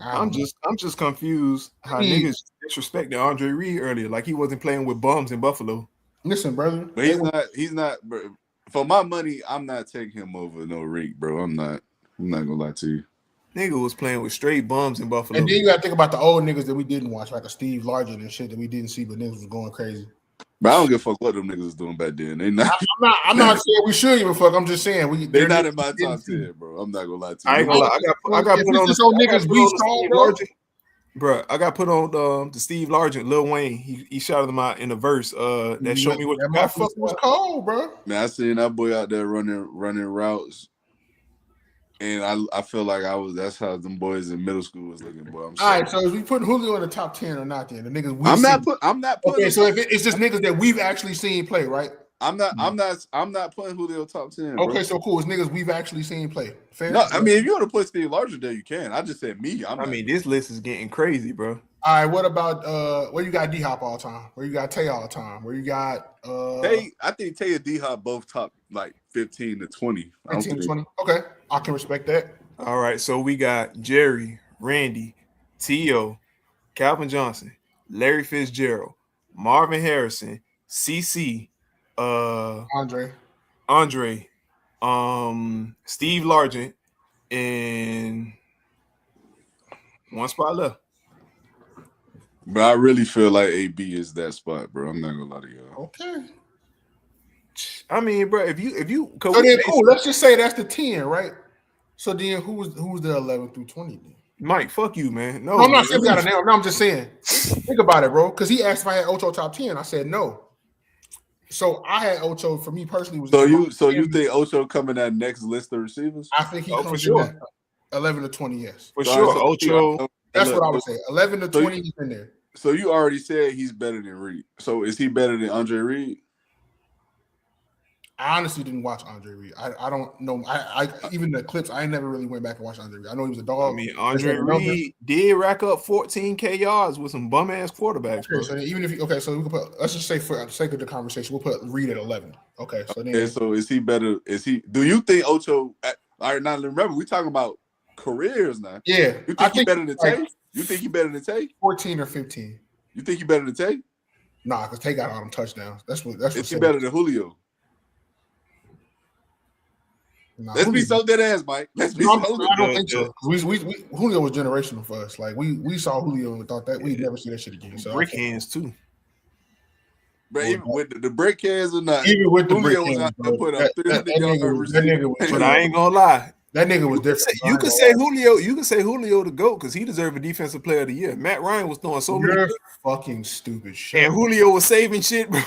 I'm just confused how niggas disrespected Andre Reed earlier, like he wasn't playing with bums in Buffalo. Listen, brother, but he's not. Bro, for my money, I'm not taking him over no Reed, bro. I'm not gonna lie to you. Nigga was playing with straight bums in Buffalo. And then you gotta think about the old niggas that we didn't watch, like a Steve Largent and shit that we didn't see, but niggas was going crazy. But I don't give a fuck what them niggas was doing back then. They not. I'm not saying we should give a fuck. I'm just saying they're not in my top 10, bro. I'm not gonna lie to you. I ain't gonna lie. I got put on the niggas we saw, bro. Bro, I got put on the Steve Largent, Lil Wayne. He shouted them out in a verse that showed me what that motherfucker was cold, bro. Man, I seen that boy out there running routes. And I feel like that's how them boys in middle school was looking, boy. All right, so is we put Julio in the top 10 or not? Then the niggas I'm not putting. Okay, so if it's just niggas that we've actually seen play, right? I'm not putting Julio top 10, bro. Okay, so cool. It's niggas we've actually seen play. Fair. No, I mean, if you want to put Steve Larger there, you can. I just said me. I mean, this list is getting crazy, bro. All right, what about where you got D Hop all the time? Where you got Tay all the time? Where you got I think Tay and D Hop both top like 15 to 20. 15 to 20. Okay, I can respect that. All right, so we got Jerry, Randy, T.O., Calvin Johnson, Larry Fitzgerald, Marvin Harrison, CC, Andre, Steve Largent, and one spot left. But I really feel like AB is that spot, bro. I'm not gonna lie to y'all. Okay. I mean, bro, if you so then cool. Let's just say that's the 10, right? So then who was the 11 through 20 then? Mike, fuck you, man. No, I'm not saying we got to nail. No, I'm just saying. Think about it, bro. Because he asked if I had Ocho top 10. I said no. So I had Ocho for me personally. Was so you think Ocho coming that next list of receivers? I think he comes for sure. 11 to 20, yes. For sure. Ocho. That's what I would say. 11 to 20 he's in there. So you already said he's better than Reed. So is he better than Andre Reed? I honestly didn't watch Andre Reed. I don't know. I even the clips, I never really went back and watched Andre Reed. I know he was a dog. I mean, Andre Reed did rack up 14K yards with some bum ass quarterbacks. Okay, so even if so we can put, let's just say for the sake of the conversation, we'll put Reed at 11. Okay, so then so is he better? Do you think Ocho? All right, now remember we talking about careers now. Yeah, you think he's better than Tay? You think he better than Tay? 14 or 15. You think he better than Tay? Nah, because Tay got all them touchdowns. That's what. Is he better than Julio? Nah, Let's be so dead ass, Mike. Let's be so I don't think so. Julio was generational for us. Like we saw Julio and thought that we'd never see that shit again. So brick hands too. But even with the brick hands or not, even with the brick was hands, out there put up 300 yards. That nigga was. But I ain't gonna lie. That nigga was different. You could say Julio. You could say Julio the GOAT because he deserved a defensive player of the year. Matt Ryan was throwing so many. You're fucking stupid shit. And Julio was saving shit, bro.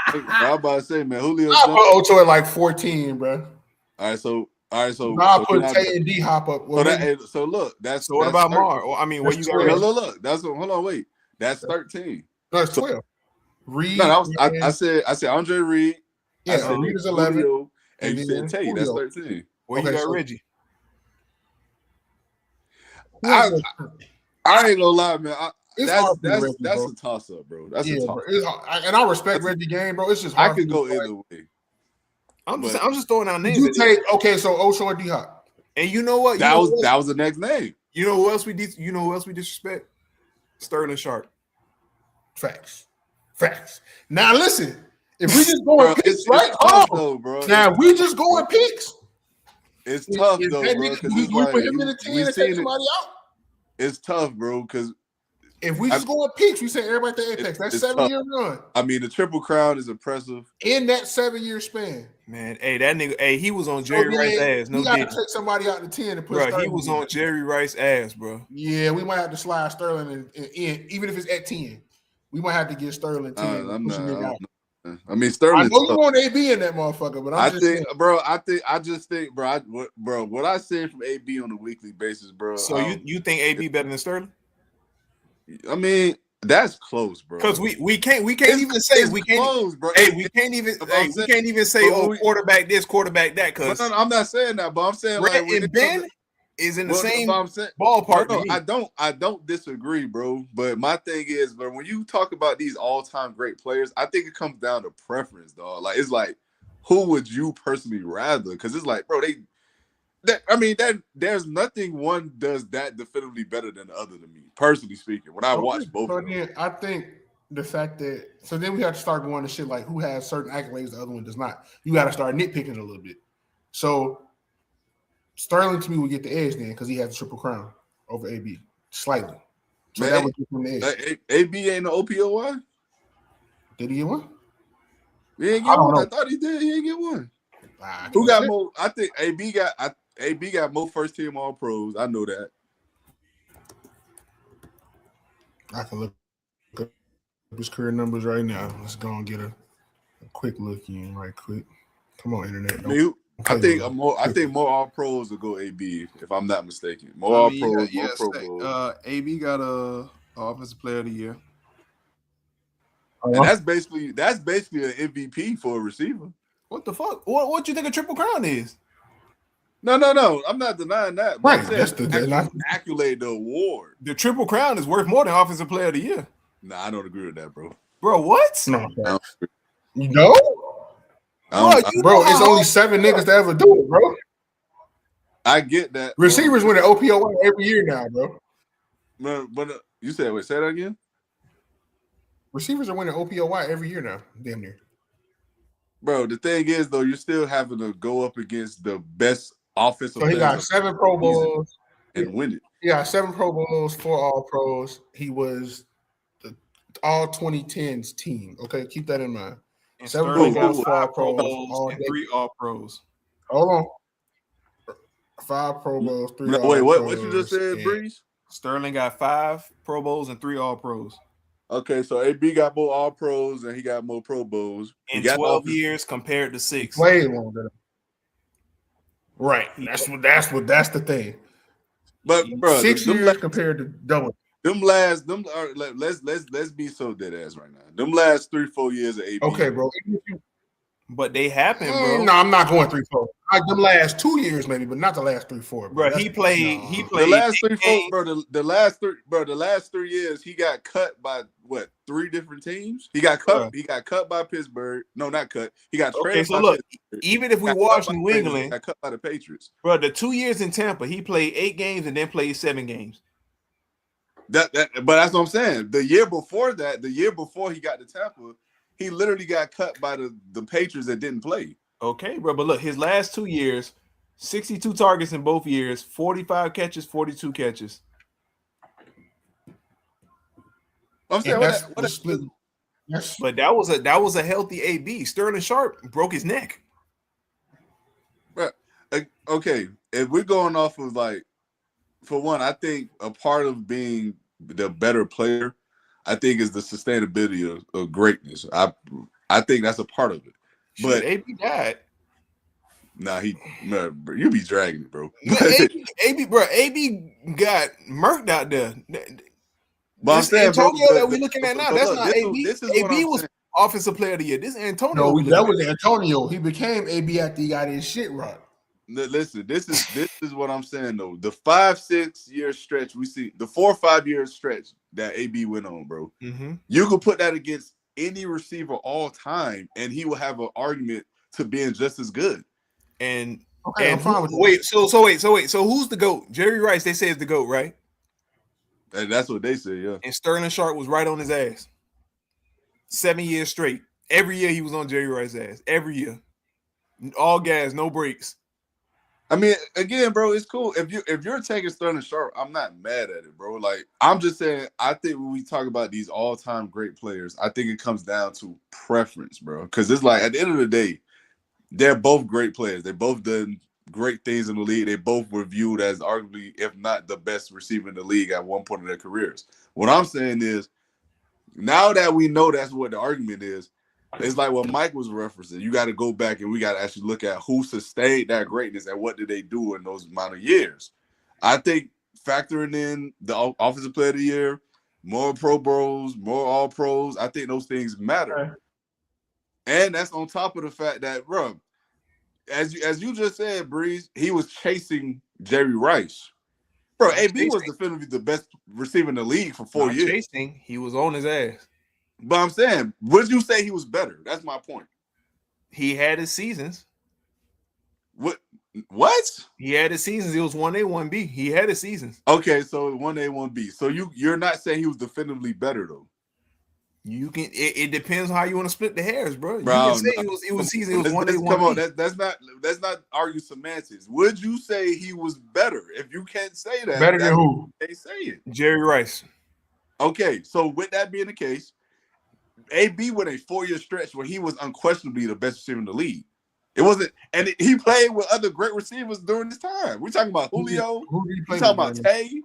I'm about to say, man, Julio. I put Ocho at like 14, bro. All right, so now I put Tay and D Hop up. Well, so look, that's so what about Mar? Well, I mean, what you got? Look. That's hold on, wait. That's 13. No, it's 12. Reed. No, I said Andre Reed. Yeah, Reed is 11. Julio, and you said Tay. That's 13. Well, you got Reggie. I ain't gonna lie, man. That's a toss up, bro. That's a toss up. And I respect Reggie game, bro. It's just hard. I could go either way. I'm just throwing out names. You take so Ocho or D Hop. And you know what? That was the next name. You know who else we disrespect? Sterling Sharp. Facts. Now listen, if we just go in picks, right? Though, bro. Now we just go in picks. It's tough though, bro. Because we put him in the 10 and take somebody out. It's tough, bro. Because if we just go in picks, we say everybody at the apex. That's 7-year run. I mean, the Triple Crown is impressive in that 7-year span. Man, hey, that nigga, hey, he was on Jerry Rice's ass. No, we got to take somebody out the 10 and put. Bro, he was on Jerry Rice's ass, bro. Yeah, we might have to slide Sterling in, even if it's at 10. We might have to get Sterling 10. I mean, Sterling. I know you want AB in that motherfucker, but I think, what I see from AB on a weekly basis, bro. So you think AB better than Sterling? I mean, that's close, bro. Because we can't even say we can't close, bro. Hey, we can't even say quarterback this, quarterback that. Because I'm not saying that, but I'm saying Brett and Ben is in the same ballpark. No, I don't disagree, bro. But my thing is, bro, when you talk about these all-time great players, I think it comes down to preference, dog. Like it's like, who would you personally rather? Because it's like, bro, there's nothing one does that definitively better than the other to me, personally speaking. When I watch both of them, I think the fact that then we have to start going to shit like who has certain accolades the other one does not. You got to start nitpicking a little bit. So Sterling to me would get the edge then because he has the Triple Crown over AB slightly. So man, that would give him the edge. AB ain't the OPOY. Did he get one? He ain't get one. I thought he did. He ain't get one. Who got more? I think AB got more first team All Pros. I know that. I can look up his career numbers right now. Let's go and get a quick look in right quick. Come on, internet. I think more All Pros will go AB if I'm not mistaken. More All Pros, more Pro Bowls. AB got a Offensive Player of the Year. And that's basically an MVP for a receiver. What the fuck? What you think a Triple Crown is? No. I'm not denying that. But Right. I'm saying That's the accolade, the award. The Triple Crown is worth more than Offensive Player of the Year. Nah, I don't agree with that, bro. Bro, what? No, you know, bro, it's only 7 niggas that ever do it, bro. I get that. Receivers win an OPOY every year now, bro. But you said, wait, say that again? Receivers are winning OPOY every year now, damn near. Bro, the thing is, though, you're still having to go up against the best offensive So he got 7 Pro Bowls and win it. He got 7 Pro Bowls, 4 All Pros. He was the all 2010s team. Okay, keep that in mind. And 7 Pro Bowls, 4 All Pro Pros, Bowls, and 3 All Pros. Hold on. 5 Pro Bowls, 3 All Pros. Wait, what you just said, Breeze? Sterling got 5 Pro Bowls and 3 All Pros. Okay, so AB got more All Pros and he got more Pro Bowls. In 12 years compared to 6. Way longer. Right. That's the thing. But bro, 6 years compared to double. Let's be so dead ass right now. Them last 3-4 years of AB. Okay, bro. But they happen, bro. No, I'm not going 3-4. The last 2 years maybe, but not the last 3-4. Bro, he played. The last 3-4, bro. The last 3 years, he got cut by what? 3 different teams. He got cut. He got cut by Pittsburgh. No, not cut. He got traded. So look, even if we watch New England, got cut by the Patriots. Bro, the 2 years in Tampa, he played 8 games and then played 7 games. But that's what I'm saying. The year before he got to Tampa, he literally got cut by the Patriots that didn't play. Okay, bro, but look, his last 2 years, 62 targets in both years, 45 catches, 42 catches. I'm saying what split. Yes. But that was a healthy AB. Sterling Sharp broke his neck. Right. Okay, if we're going off of for one, I think a part of being the better player, I think, is the sustainability of greatness. I think that's a part of it. But AB died. Nah, you be dragging it, bro. AB got murked out there. But I'm saying, Antonio that we're looking at now, that's not AB. AB was Offensive Player of the Year. This is Antonio. No, that was Antonio. He became AB after he got his shit right. Listen, this is what I'm saying though. The 5-6 year stretch we see, the 4 or 5 year stretch that AB went on, bro. Mm-hmm. You could put that against any receiver all time, and he will have an argument to being just as good. And okay, I'm fine with wait, so who's the GOAT? Jerry Rice, they say is the GOAT, right? And that's what they say, yeah. And Sterling Sharp was right on his ass. 7 years straight. Every year he was on Jerry Rice's ass. Every year. All gas, no breaks. I mean, again, bro, it's cool. If you're taking Sterling Sharp, I'm not mad at it, bro. Like, I'm just saying, I think when we talk about these all-time great players, I think it comes down to preference, bro. Because it's like, at the end of the day, they're both great players. They both done great things in the league. They both were viewed as arguably, if not the best receiver in the league at one point in their careers. What I'm saying is, now that we know that's what the argument is, it's like what Mike was referencing. You got to go back and we got to actually look at who sustained that greatness and what did they do in those amount of years. I think factoring in the Offensive Player of the Year, more Pro Bowls, more All Pros, I think those things matter. Okay. And that's on top of the fact that, bro, as you just said, Breeze, he was chasing Jerry Rice. Bro, AB was definitively the best receiver in the league for 4 years. Chasing, he was on his ass. But I'm saying, would you say he was better? That's my point. He had his seasons. What? He had his seasons. It was 1A, 1B. He had his seasons. Okay, so 1A, 1B. So you're not saying he was definitively better though. You can. It depends on how you want to split the hairs, bro. Bro, you can say it was season. It was 1A, 1B. Come on, that's not argue semantics. Would you say he was better? If you can't say that, better than who? They say it. Jerry Rice. Okay, so with that being the case, AB went a 4-year stretch where he was unquestionably the best receiver in the league. It wasn't, and he played with other great receivers during this time. We're talking about Julio. We talking about Tay.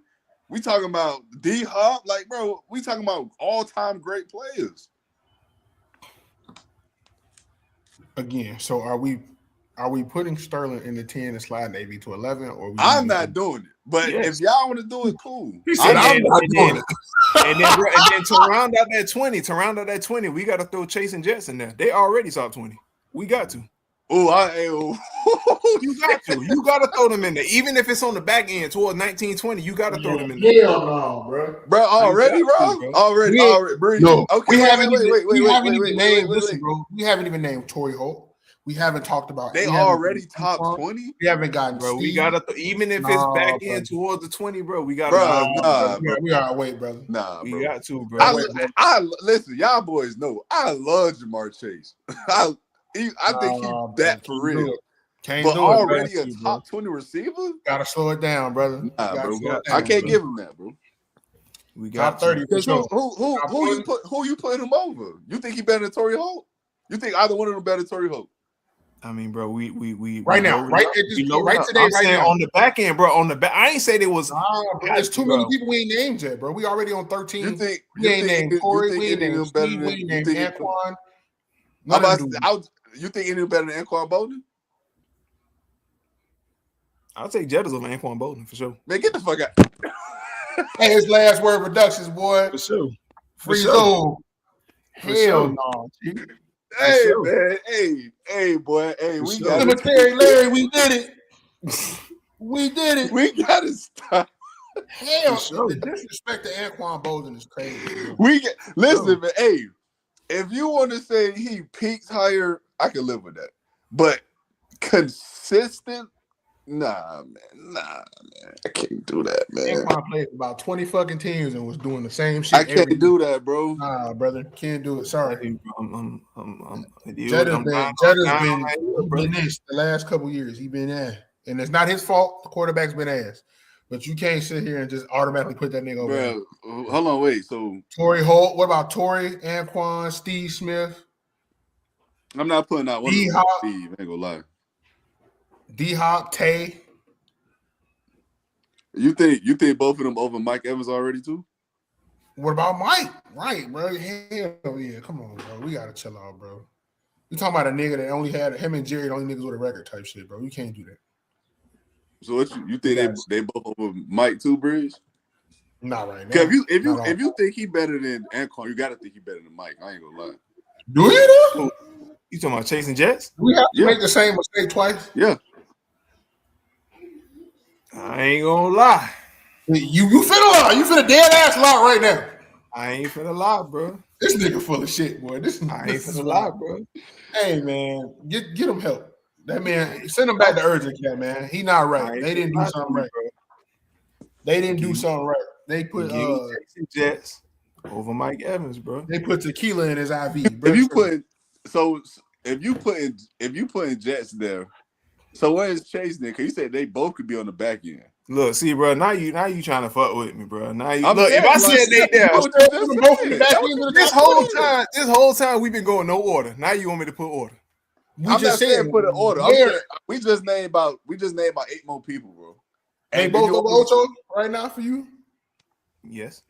We talking about D Hop. Like, bro, we talking about all-time great players. Again, so are we putting Sterling in the 10 and sliding AB to 11? Or I'm not doing it. But if y'all want to do it, cool. He said, I'm not doing it. And then to round out that 20, we got to throw Chase and Jets in there. They already top 20. We got to. You got to. You got to throw them in there. Even if it's on the back end towards 1920, you got to throw them in there. Hell no, bro. Bro, already, bro? Already. No, okay, we haven't wait. bro. We haven't even named Torrey Holt. We haven't talked about. They already top 20. We haven't gotten. Bro, Steve. We gotta even if it's back in towards the 20, bro. We gotta. We gotta wait, brother. We got to, bro. I listen, y'all boys know I love Jamar Chase. I think he's that for real. But already a top 20 receiver? Gotta slow it down, brother. Bro. I can't give him that, bro. We got top 30. Who you putting him over? You think he better than Torrey Holt? You think either one of them better than Torrey Holt? I mean, bro, we right now, right today, right now on the back end, bro. On the back, I ain't say there was. There's too many people we ain't named yet, bro. We already on 13. You think we ain't named Corey? We ain't named Steve. We ain't named Anquan. You think any better than Anquan Bolden? I'll take Jettas over Anquan Bolden for sure. Man, get the fuck out. Hey, it's LastWord Productions, boy. For sure. Free zone. Hell no. Hey, man. Hey, boy. Hey, we got Cemetery Larry, we did it. We did it. We got to stop. Hell, the disrespect to Anquan Bolden is crazy. Listen, man. Hey, if you want to say he peaks higher, I can live with that. But consistent, nah, man. I can't do that, man. Anquan played about 20 fucking teams and was doing the same shit. I can't do that, bro. Nah, brother, can't do it. Sorry. Jetta's been this the last couple years. He been there, and it's not his fault. The quarterback's been ass, but you can't sit here and just automatically put that nigga over. Bro, hold on, wait. So Torrey Holt. What about Torrey, Anquan, Steve Smith? I'm not putting out one. Steve, I ain't gonna lie. D-Hop, Tay. You think both of them over Mike Evans already too? What about Mike? Right, bro. Hell yeah. Come on, bro. We gotta chill out, bro. You talking about a nigga that only had him and Jerry, the only niggas with a record type shit, bro. You can't do that. So what you think they both over Mike too, Bridge? Not right now. If you think he better than Anquan, you gotta think he better than Mike. I ain't gonna lie. Do you though? You talking about chasing Jets? We have to make the same mistake twice. Yeah. I ain't gonna lie. You finna lie. You finna dead ass lie right now. I ain't finna lie, bro. This nigga full of shit, boy. I ain't finna lie, bro. Hey man, get him help. That man, send him back to urgent care, man. He not right. They didn't do something right, bro. They didn't do something right. They put Jets over Mike Evans, bro. They put tequila in his IV. Bro. If you putting Jets there, so where is Chase then? Because you said they both could be on the back end. Look, see, bro. Now you trying to fuck with me, bro. Now you look. If I said they there, this whole time we've been going no order. Now you want me to put order? I'm not saying put an order. We just named about 8 more people, bro. Ain't both over Ocho right now for you? Yes.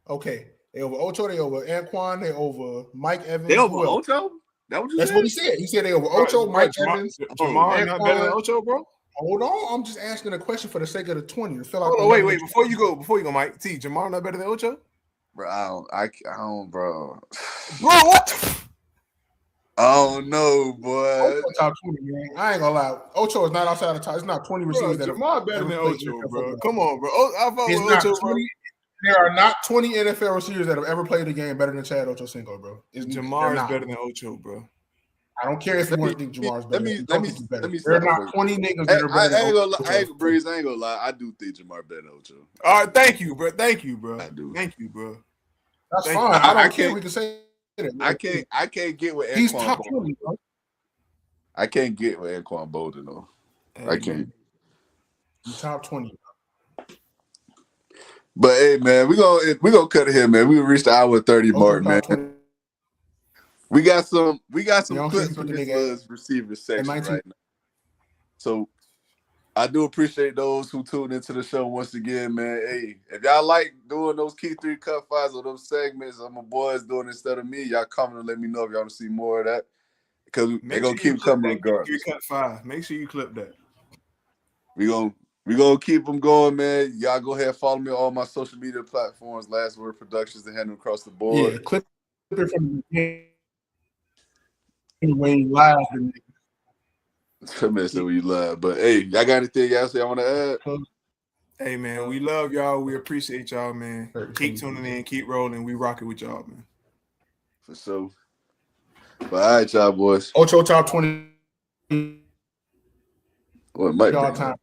Okay. They over Ocho. They over Anquan. They over Mike Evans. They over Ocho? That's what he said. He said they over Ocho, Mike Evans. Jamar not better than Ocho, bro. Hold on. I'm just asking a question for the sake of the 20. Hold on, wait. Before you go, Mike. T. Jamar not better than Ocho? Bro, I don't, bro. Bro, what? Oh no, boy. Top 20, man. I ain't gonna lie. Ocho is not outside the top. It's not 20 receivers that Jamar better than Ocho, bro. Come on, bro. I fought with Ocho, bro. There are not 20 NFL receivers that have ever played the game better than Chad Ochocinco, bro. Jamar is better than Ocho, bro. I don't care if you want to think Jamar's better. Let me there are not 20 niggas that are better than Ocho. Breeze, I ain't gonna lie. I do think Jamar better than Ocho. All right, thank you, bro. I do. Thank you, bro. That's fine. I don't care. We can say it. I can't get with Anquan. He's top 20, bro. I can't get with Anquan Bolden, though. I can't. He's top 20. But hey, man, we gonna cut it here, man. We reached the hour 30 mark, man. 20. We got some clips from this receiver section right now. So I do appreciate those who tuned into the show once again, man. Hey, if y'all like doing those key 3 cut 5s or those segments, my boys doing instead of me, y'all comment and let me know if y'all want to see more of that. Because they're gonna keep coming regardless. 3 cut 5. Make sure you clip that. We gonna We gonna keep them going, man. Y'all go ahead and follow me on all my social media platforms, LastWord Productions, and handle across the board. Yeah, clip it from the game when you live. Man, so we love. But hey, y'all got anything y'all say I want to add? Hey man, we love y'all. We appreciate y'all, man. Keep tuning in, keep rolling. We rocking with y'all, man. For sure. But all right, y'all boys. Ocho top 20 Well, it might all be time.